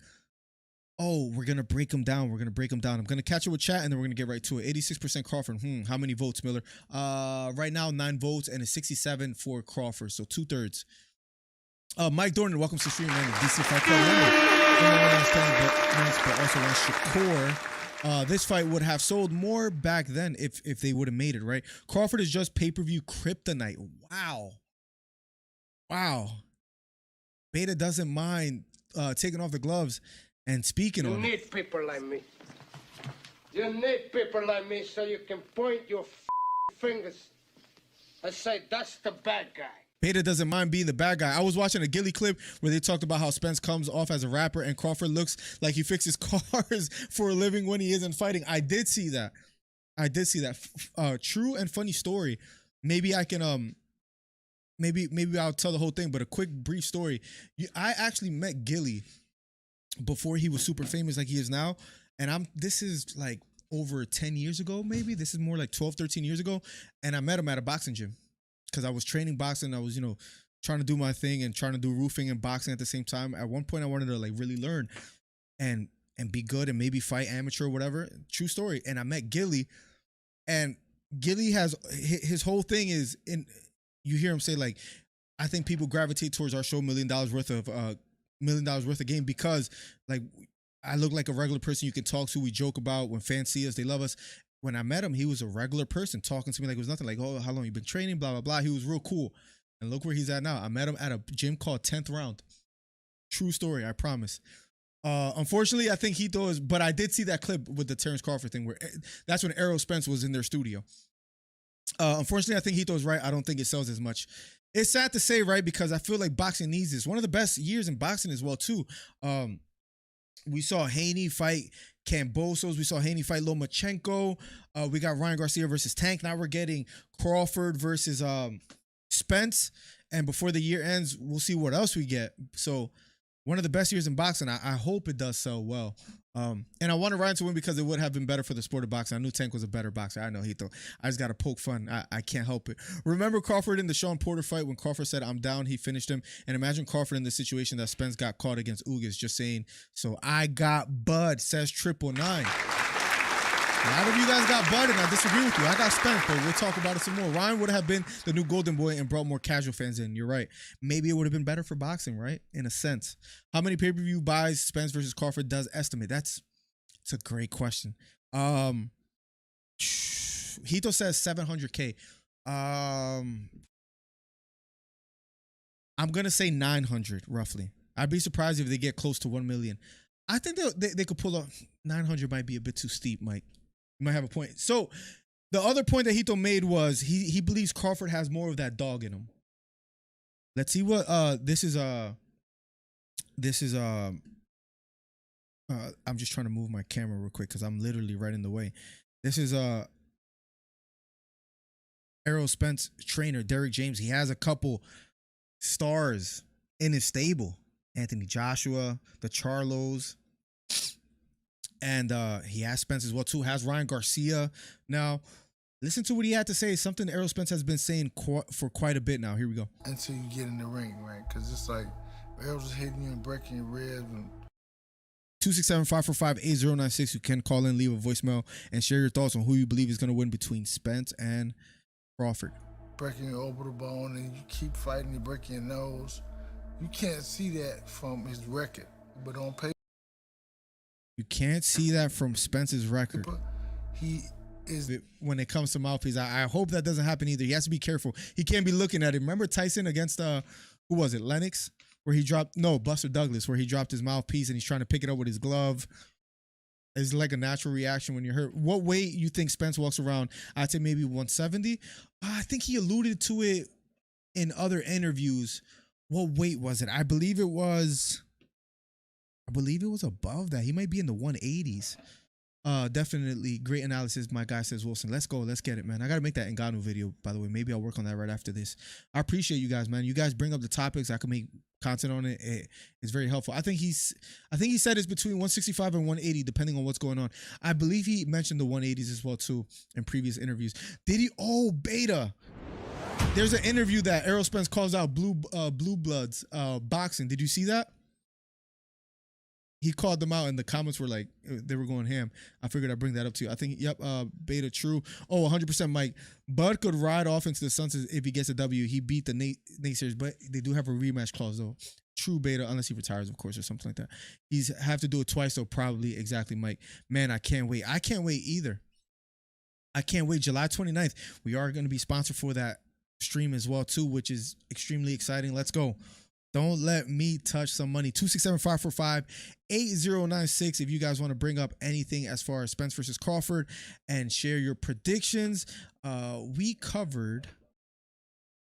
A: Oh, we're gonna break him down. We're gonna break him down. I'm gonna catch it with chat, and then we're gonna get right to it. 86% Crawford. How many votes, Miller? Right now 9 votes, and it's 67 for Crawford. So 2/3. Mike Dornan, welcome to the stream, man. DC Fight Club member. But also wants Shakur. This fight would have sold more back then if they would have made it, right? Crawford is just pay-per-view kryptonite. Wow. Beta doesn't mind taking off the gloves and speaking
D: You
A: on it.
D: need people like me. You need people like me so you can point your fingers and say, that's the bad guy.
A: Beta doesn't mind being the bad guy. I was watching a Gilly clip where they talked about how Spence comes off as a rapper and Crawford looks like he fixes cars for a living when he isn't fighting. I did see that. True and funny story. Maybe I can maybe I'll tell the whole thing, but a quick brief story. I actually met Gilly before he was super famous like he is now, and this is like over 10 years ago, maybe. This is more like 12, 13 years ago, and I met him at a boxing gym because I was training boxing. I was, trying to do my thing and trying to do roofing and boxing at the same time. At one point, I wanted to like really learn and be good and maybe fight amateur or whatever. True story. And I met Gilly, and Gilly has his whole thing is you hear him say like, I think people gravitate towards our show $1 million worth of game because like I look like a regular person you can talk to. We joke about when fans see us, they love us. When I met him, he was a regular person talking to me like it was nothing. Like, oh, how long you been training? Blah, blah, blah. He was real cool. And look where he's at now. I met him at a gym called 10th Round. True story, I promise. Unfortunately, I think Hito is, but I did see that clip with the Terrence Crawford thing where that's when Errol Spence was in their studio. Unfortunately, I think Hito is right. I don't think it sells as much. It's sad to say, right? Because I feel like boxing needs this. One of the best years in boxing as well, too. We saw Haney fight Kambosos. We saw Haney fight Lomachenko. We got Ryan Garcia versus Tank. Now we're getting Crawford versus Spence. And before the year ends, we'll see what else we get. So one of the best years in boxing. I hope it does sell well. And I wanted Ryan to win because it would have been better for the sport of boxing. I knew Tank was a better boxer. I know Hito. I just got to poke fun. I can't help it. Remember Crawford in the Sean Porter fight when Crawford said, I'm down, he finished him. And imagine Crawford in the situation that Spence got caught against Ugas just saying, so I got Bud, says 999. A lot of you guys got Bud, and I disagree with you. I got Spence, but we'll talk about it some more. Ryan would have been the new golden boy and brought more casual fans in. You're right. Maybe it would have been better for boxing, right? In a sense. How many pay-per-view buys Spence versus Crawford does estimate? It's a great question. Hito says 700K. I'm gonna say 900 roughly. I'd be surprised if they get close to 1 million. I think they could pull off 900. Might be a bit too steep, Mike. You might have a point. So the other point that Hito made was he believes Crawford has more of that dog in him. Let's see what this is. I'm just trying to move my camera real quick because I'm literally right in the way. This is Errol Spence trainer Derrick James. He has a couple stars in his stable. Anthony Joshua, the Charlos, and he has Spence as well too. Has Ryan Garcia. Now, listen to what he had to say. Something Errol Spence has been saying for quite a bit now. Here we go.
F: Until you get in the ring, right? Because it's like Errol's just hitting you and breaking your ribs. And
A: 267-545-8096. You can call in, leave a voicemail, and share your thoughts on who you believe is going to win between Spence and Crawford.
F: Breaking your orbital bone, and you keep fighting, you break your nose. You can't see that from his record, but on paper,
A: you can't see that from Spence's record.
F: he is
A: when it comes to mouthpiece. I hope that doesn't happen either. He has to be careful. He can't be looking at it. Remember Tyson against who was it? Lennox, where he dropped Buster Douglas, where he dropped his mouthpiece and he's trying to pick it up with his glove. It's like a natural reaction when you're hurt. What weight you think Spence walks around? I'd say maybe 170. I think he alluded to it in other interviews. What weight was it? I believe it was above that. He might be in the 180s. Definitely great analysis. My guy says, Wilson, let's go. Let's get it, man. I got to make that Ngannou video, by the way. Maybe I'll work on that right after this. I appreciate you guys, man. You guys bring up the topics. I can make content on it. It's very helpful. I think he said it's between 165 and 180, depending on what's going on. I believe he mentioned the 180s as well, too, in previous interviews. Did he? Oh, Beta. There's an interview that Errol Spence calls out Blue Bloods boxing. Did you see that? He called them out and the comments were like, they were going ham. I figured I'd bring that up to you. I think, yep, Beta, true. Oh, 100% Mike. Bud could ride off into the sunset if he gets a W. He beat the naysayers, but they do have a rematch clause, though. True, Beta, unless he retires, of course, or something like that. He's have to do it twice, though, probably. Exactly, Mike. Man, I can't wait. I can't wait either. I can't wait. July 29th, we are going to be sponsored for that stream as well, too, which is extremely exciting. Let's go. Don't let me touch some money. 267-545-8096. If you guys want to bring up anything as far as Spence versus Crawford and share your predictions. We covered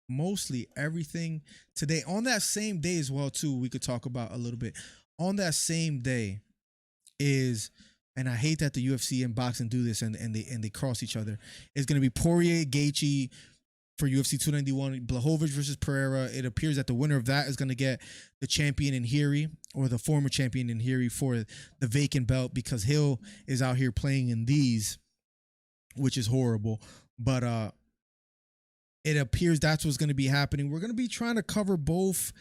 A: mostly everything today. On that same day as well, too, we could talk about a little bit. On that same day is, and I hate that the UFC and boxing do this and they cross each other, is going to be Poirier, Gaethje, for UFC 291, Blachowicz versus Pereira. It appears that the winner of that is going to get the champion in Haney, or the former champion in Haney, for the vacant belt, because Hill is out here playing in these, which is horrible. But it appears that's what's going to be happening. We're going to be trying to cover both.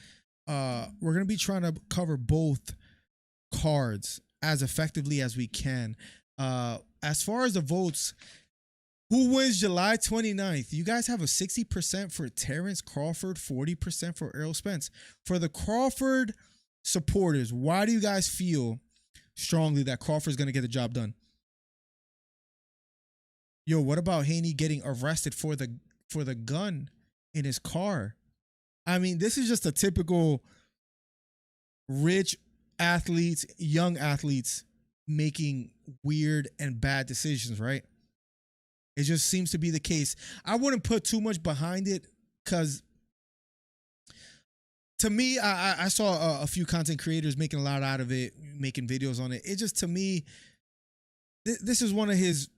A: Cards as effectively as we can. As far as the votes, who wins July 29th? You guys have a 60% for Terrence Crawford, 40% for Errol Spence. For the Crawford supporters, why do you guys feel strongly that Crawford is going to get the job done? Yo, what about Haney getting arrested for the gun in his car? I mean, this is just a typical rich athletes, young athletes making weird and bad decisions, right? It just seems to be the case. I wouldn't put too much behind it because, to me, I saw a few content creators making a lot out of it, making videos on it. It just, to me, this is one of his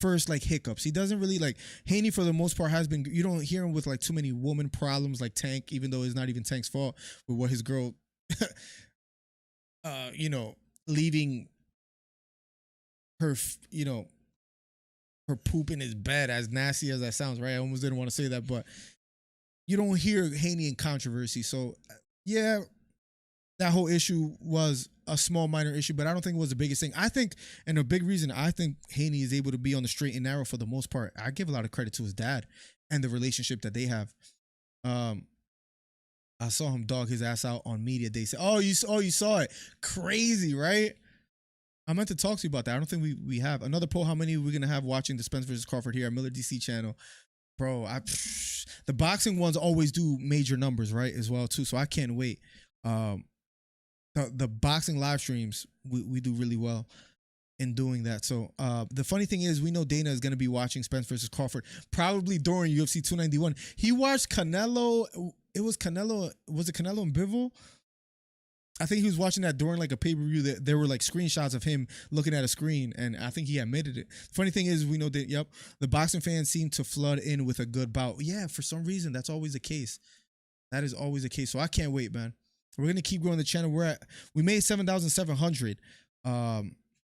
A: first like hiccups. He doesn't really like, Haney for the most part has been, you don't hear him with like too many woman problems like Tank, even though it's not even Tank's fault with what his girl, leaving her, her poop in his bed, as nasty as that sounds, right? I almost didn't want to say that, but you don't hear Haney in controversy. So yeah, that whole issue was a small minor issue, but I don't think it was the biggest thing. I think, and a big reason I think Haney is able to be on the straight and narrow for the most part, I give a lot of credit to his dad and the relationship that they have. I saw him dog his ass out on media day. Say, you saw it. Crazy, right? I meant to talk to you about that. I don't think we have. Another poll, how many we're going to have watching the Spence versus Crawford here at MillerDC channel. Bro, the boxing ones always do major numbers, right, as well, too. So I can't wait. The boxing live streams, we do really well in doing that. So the funny thing is, we know Dana is going to be watching Spence versus Crawford probably during UFC 291. He watched Canelo. Was it Canelo and Bivol? I think he was watching that during like a pay-per-view that there were like screenshots of him looking at a screen, and I think he admitted it. Funny thing is, we know that, the boxing fans seem to flood in with a good bout. Yeah, for some reason, that's always the case. That is always the case. So I can't wait, man. We're going to keep growing the channel. We made 7,700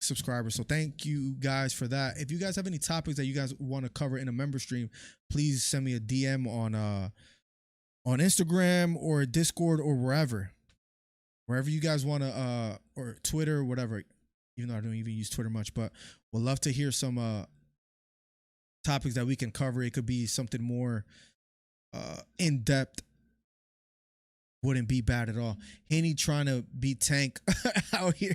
A: subscribers. So thank you guys for that. If you guys have any topics that you guys want to cover in a member stream, please send me a DM on Instagram or Discord or wherever you guys want to, or Twitter or whatever, even though I don't even use Twitter much, but we'd love to hear some topics that we can cover. It could be something more in-depth. Wouldn't be bad at all. Haney trying to beat Tank out here.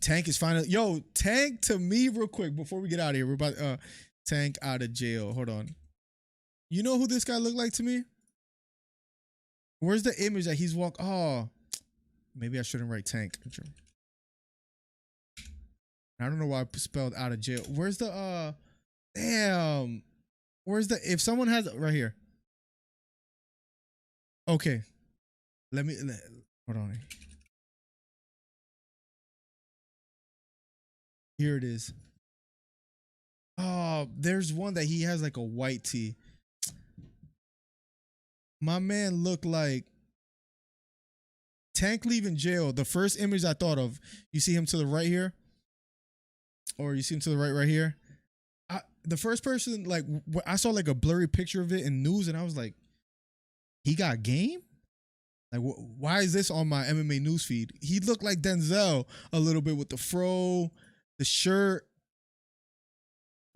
A: Tank is finally, yo, Tank to me real quick before we get out of here. We're about Tank out of jail. Hold on. You know who this guy looked like to me? Where's the image that he's Oh, maybe I shouldn't write Tank. I don't know why I spelled out of jail. Where's the damn? Where's the, if someone has it right here? Okay, hold on. Here it is. Oh, there's one that he has like a white tee. My man looked like Tank leaving jail. The first image I thought of, you see him to the right here, or you see him to the right here. The first person, like, I saw like a blurry picture of it in news, and I was like, he got game? Like, why is this on my MMA news feed? He looked like Denzel a little bit with the fro, the shirt,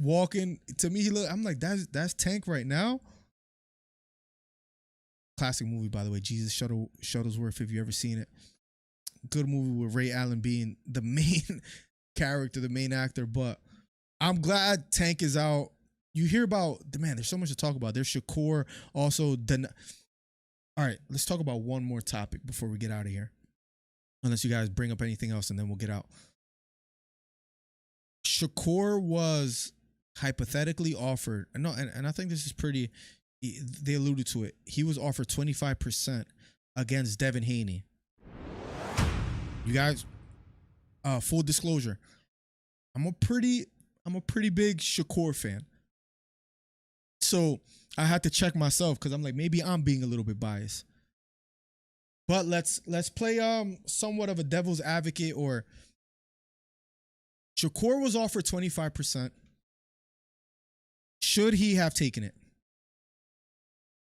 A: walking. To me, I'm like, that's Tank right now. Classic movie, by the way, Jesus Shuttlesworth, if you ever seen it. Good movie with Ray Allen being the main character, the main actor. But I'm glad Tank is out. You hear about, man, there's so much to talk about. There's Shakur also. All right, let's talk about one more topic before we get out of here. Unless you guys bring up anything else, and then we'll get out. Shakur was hypothetically offered, and I think this is pretty, they alluded to it. He was offered 25% against Devin Haney. You guys, full disclosure, I'm a pretty big Shakur fan. So I had to check myself because I'm like, maybe I'm being a little bit biased. But let's play somewhat of a devil's advocate. Or Shakur was offered 25%. Should he have taken it?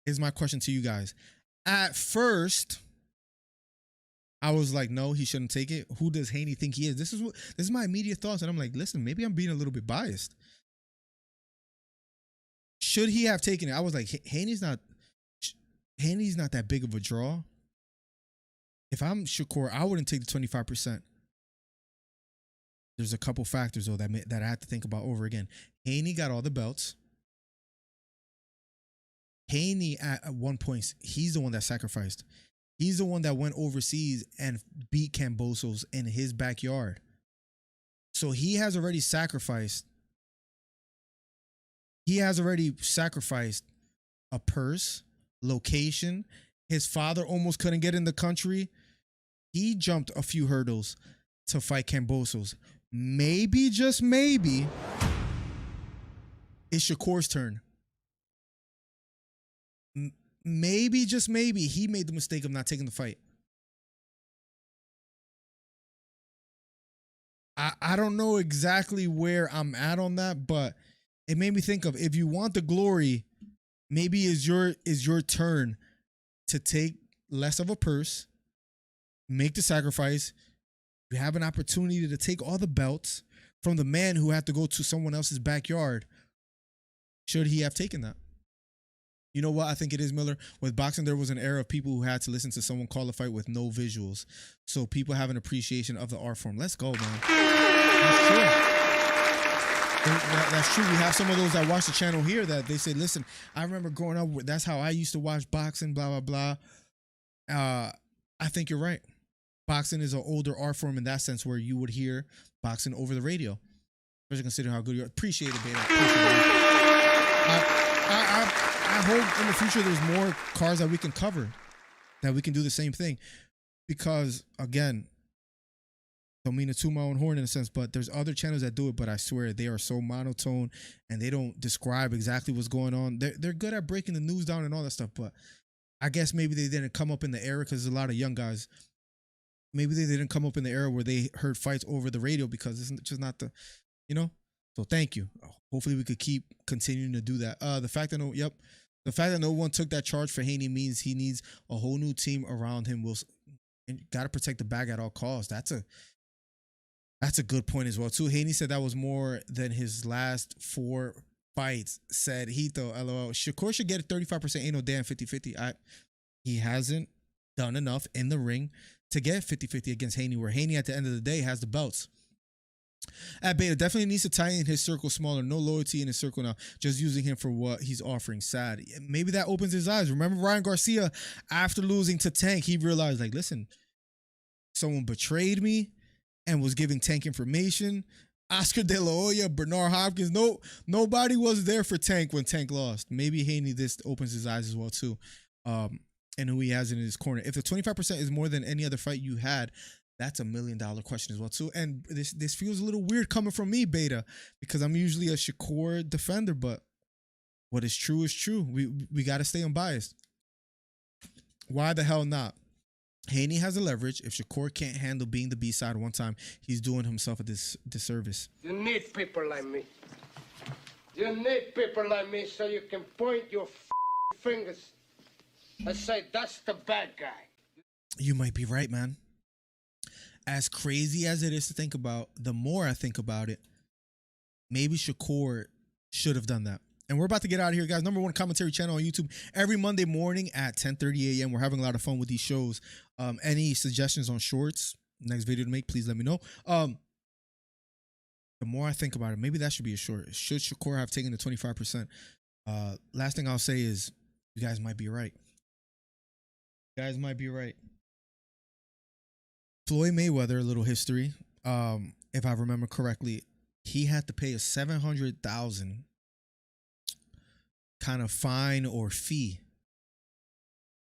A: Is my question to you guys. At first, I was like, no, he shouldn't take it. Who does Haney think he is? This is my immediate thoughts, and I'm like, listen, maybe I'm being a little bit biased. Should he have taken it? I was like, Haney's not that big of a draw. If I'm Shakur, I wouldn't take the 25%. There's a couple factors though that I have to think about over again. Haney got all the belts. Haney at one point, he's the one that sacrificed. He's the one that went overseas and beat Kambosos in his backyard. So he has already sacrificed. He has already sacrificed a purse, location. His father almost couldn't get in the country. He jumped a few hurdles to fight Kambosos. Maybe, just maybe, it's Shakur's turn. Maybe, just maybe, he made the mistake of not taking the fight. I don't know exactly where I'm at on that, but it made me think of, if you want the glory, maybe is your turn to take less of a purse, make the sacrifice. You have an opportunity to take all the belts from the man who had to go to someone else's backyard. Should he have taken that? You know what I think it is, Miller? With boxing, there was an era of people who had to listen to someone call a fight with no visuals. So people have an appreciation of the art form. Let's go, man. That's true. That's true. We have some of those that watch the channel here that they say, listen, I remember growing up, that's how I used to watch boxing, blah, blah, blah. I think you're right. Boxing is an older art form in that sense, where you would hear boxing over the radio. Especially considering how good you are. Appreciate it, baby. I hope in the future there's more cars that we can cover, that we can do the same thing. Because, again, don't mean to toot my own horn in a sense, but there's other channels that do it, but I swear they are so monotone and they don't describe exactly what's going on. They're good at breaking the news down and all that stuff, but I guess maybe they didn't come up in the era, because there's a lot of young guys. Maybe they didn't come up in the era where they heard fights over the radio, because it's just not the, you know? So thank you. Hopefully we could keep continuing to do that. The fact that no one took that charge for Haney means he needs a whole new team around him. And got to protect the bag at all costs. That's a good point as well too. Haney said that was more than his last 4 fights. Said Hito, LOL. Shakur should get a 35%. Ain't no damn 50-50. He hasn't done enough in the ring to get 50-50 against Haney, where Haney at the end of the day has the belts. At Beta, definitely needs to tighten his circle smaller. No loyalty in his circle now. Just using him for what he's offering. Sad. Maybe that opens his eyes. Remember Ryan Garcia, after losing to Tank, he realized, like, listen, someone betrayed me and was giving Tank information. Oscar De La Hoya, Bernard Hopkins. Nobody was there for Tank when Tank lost. Maybe Haney, this opens his eyes as well, too. And who he has in his corner. If the 25% is more than any other fight you had, that's $1 million question as well, too. And this feels a little weird coming from me, Beta, because I'm usually a Shakur defender, but what is true is true. We got to stay unbiased. Why the hell not? Haney has a leverage. If Shakur can't handle being the B-side one time, he's doing himself a disservice.
D: You need people like me. You need people like me so you can point your fingers and say, that's the bad guy.
A: You might be right, man. As crazy as it is to think about, the more I think about it, maybe Shakur should have done that. And we're about to get out of here, guys. #1 commentary channel on YouTube every Monday morning at 10:30 a.m. We're having a lot of fun with these shows. Any suggestions on shorts, next video to make, please let me know. The more I think about it, maybe that should be a short. Should Shakur have taken the 25%? Last thing I'll say is you guys might be right. You guys might be right. Floyd Mayweather, a little history. If I remember correctly, he had to pay a $700,000 kind of fine or fee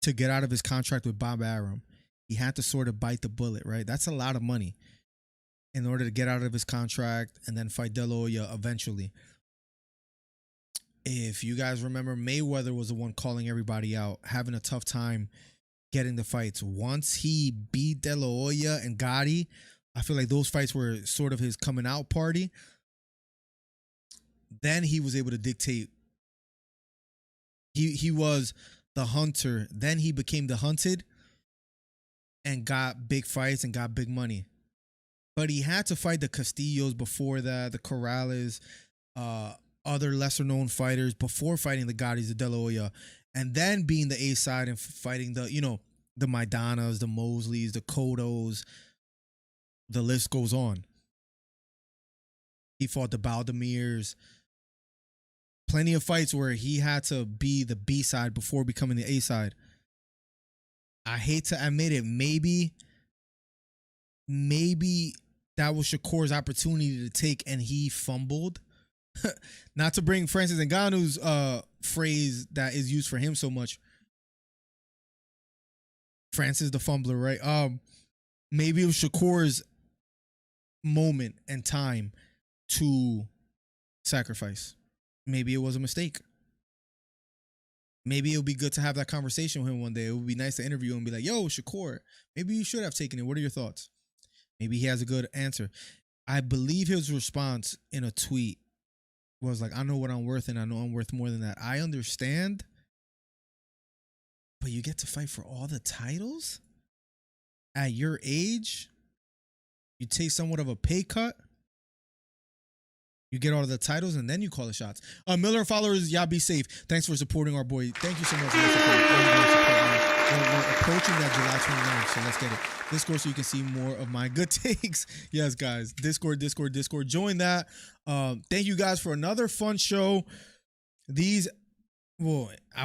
A: to get out of his contract with Bob Arum. He had to sort of bite the bullet, right? That's a lot of money in order to get out of his contract and then fight De La Hoya eventually. If you guys remember, Mayweather was the one calling everybody out, having a tough time getting the fights. Once he beat De La Hoya and Gotti, I feel like those fights were sort of his coming out party. Then he was able to dictate. He was the hunter. Then he became the hunted and got big fights and got big money. But he had to fight the Castillos before that, the Corrales, other lesser known fighters before fighting the Gottis, the De La Hoya, and then being the A side and fighting the, the Maidanas, the Mosleys, the Cottos. The list goes on. He fought the Baldemirs. Plenty of fights where he had to be the B side before becoming the A side. I hate to admit it. Maybe that was Shakur's opportunity to take and he fumbled. Not to bring Francis Ngannou's phrase that is used for him so much. Francis the fumbler, right? Maybe it was Shakur's moment and time to sacrifice. Maybe it was a mistake. Maybe it would be good to have that conversation with him one day. It would be nice to interview him and be like, yo, Shakur, maybe you should have taken it. What are your thoughts? Maybe he has a good answer. I believe his response in a tweet was like, I know what I'm worth and I know I'm worth more than that. I understand, but you get to fight for all the titles at your age. You take somewhat of a pay cut. You get all of the titles and then you call the shots. Miller followers, y'all be safe. Thanks for supporting our boy. Thank you so much for your support. We're approaching that July 29th, so let's get it. Discord so you can see more of my good takes. Yes, guys. Discord. Join that. Thank you guys for another fun show. I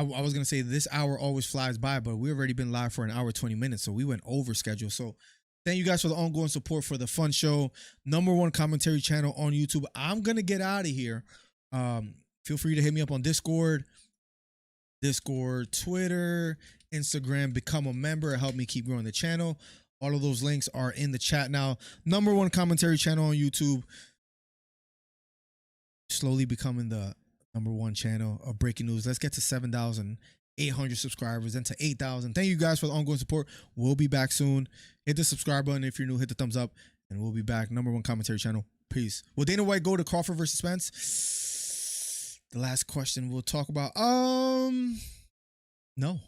A: was going to say this hour always flies by, but we've already been live for an hour, 20 minutes, so we went over schedule. So thank you guys for the ongoing support for the fun show. #1 commentary channel on YouTube. I'm going to get out of here. Feel free to hit me up on Discord, Twitter, Instagram. Become a member. Help me keep growing the channel. All of those links are in the chat now. #1 commentary channel on YouTube. Slowly becoming the #1 channel of breaking news. Let's get to 7,800 subscribers, then to 8,000. Thank you guys for the ongoing support. We'll be back soon. Hit the subscribe button if you're new. Hit the thumbs up, and we'll be back. #1 commentary channel. Peace. Will Dana White go to Crawford versus Spence? The last question we'll talk about. No,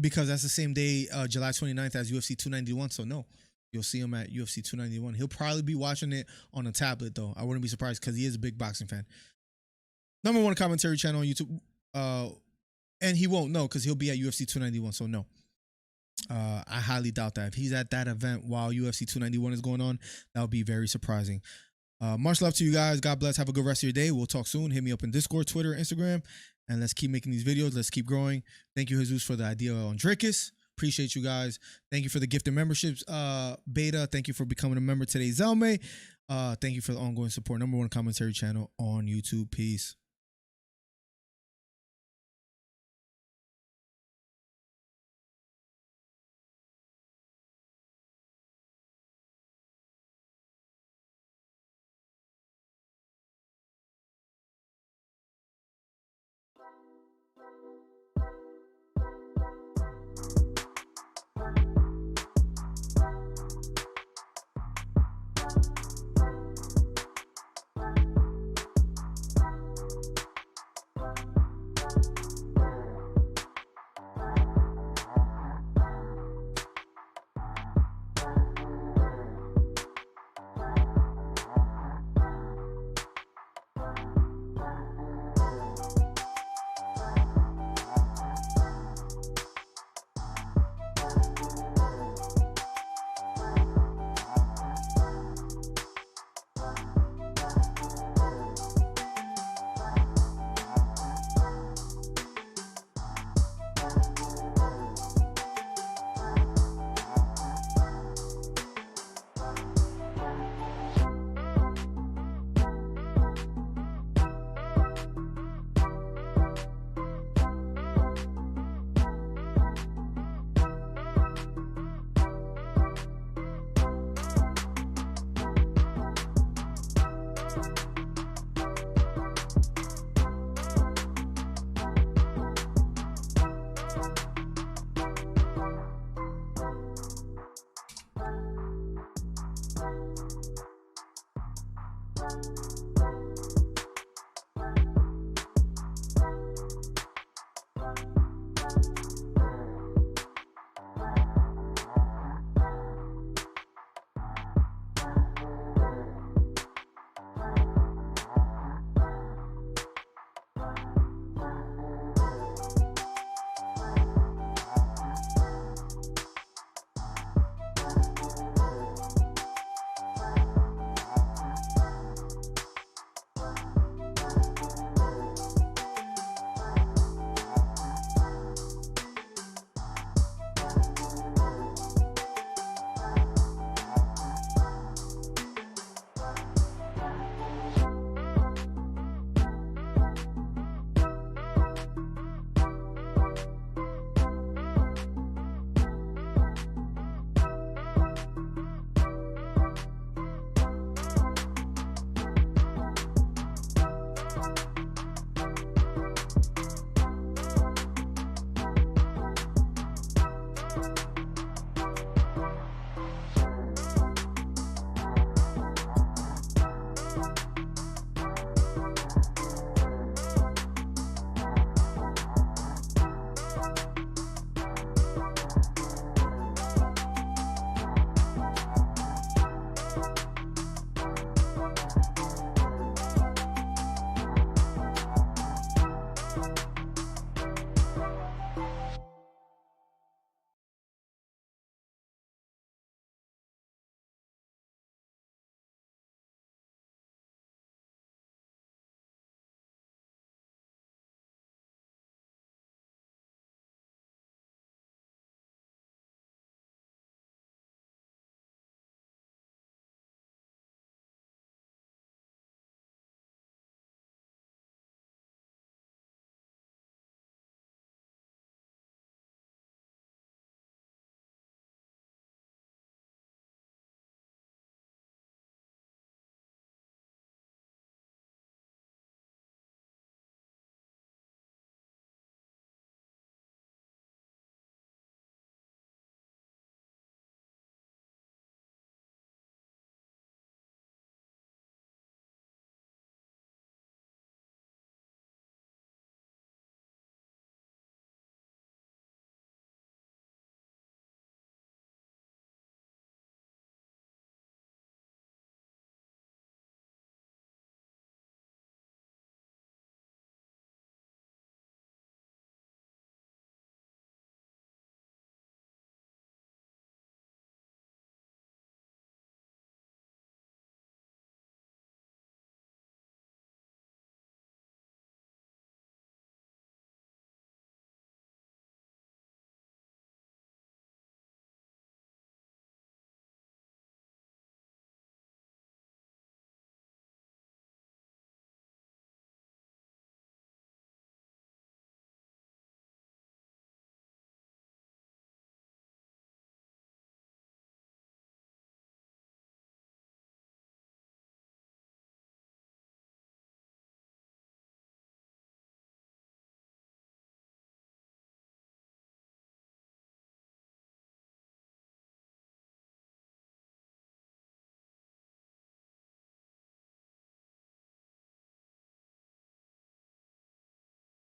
A: because that's the same day, July 29th, as UFC 291. So no, you'll see him at UFC 291. He'll probably be watching it on a tablet though. I wouldn't be surprised because he is a big boxing fan. #1 commentary channel on YouTube. And he won't know because he'll be at UFC 291. So no. I highly doubt that. If he's at that event while UFC 291 is going on, that would be very surprising. Much love to you guys. God bless. Have a good rest of your day. We'll talk soon. Hit me up in Discord, Twitter, Instagram, and let's keep making these videos. Let's keep growing. Thank you, Jesus, for the idea on Drickus. Appreciate you guys. Thank you for the gifted memberships, Beta. Thank you for becoming a member today, Zelme. Thank you for the ongoing support. #1 commentary channel on YouTube. Peace.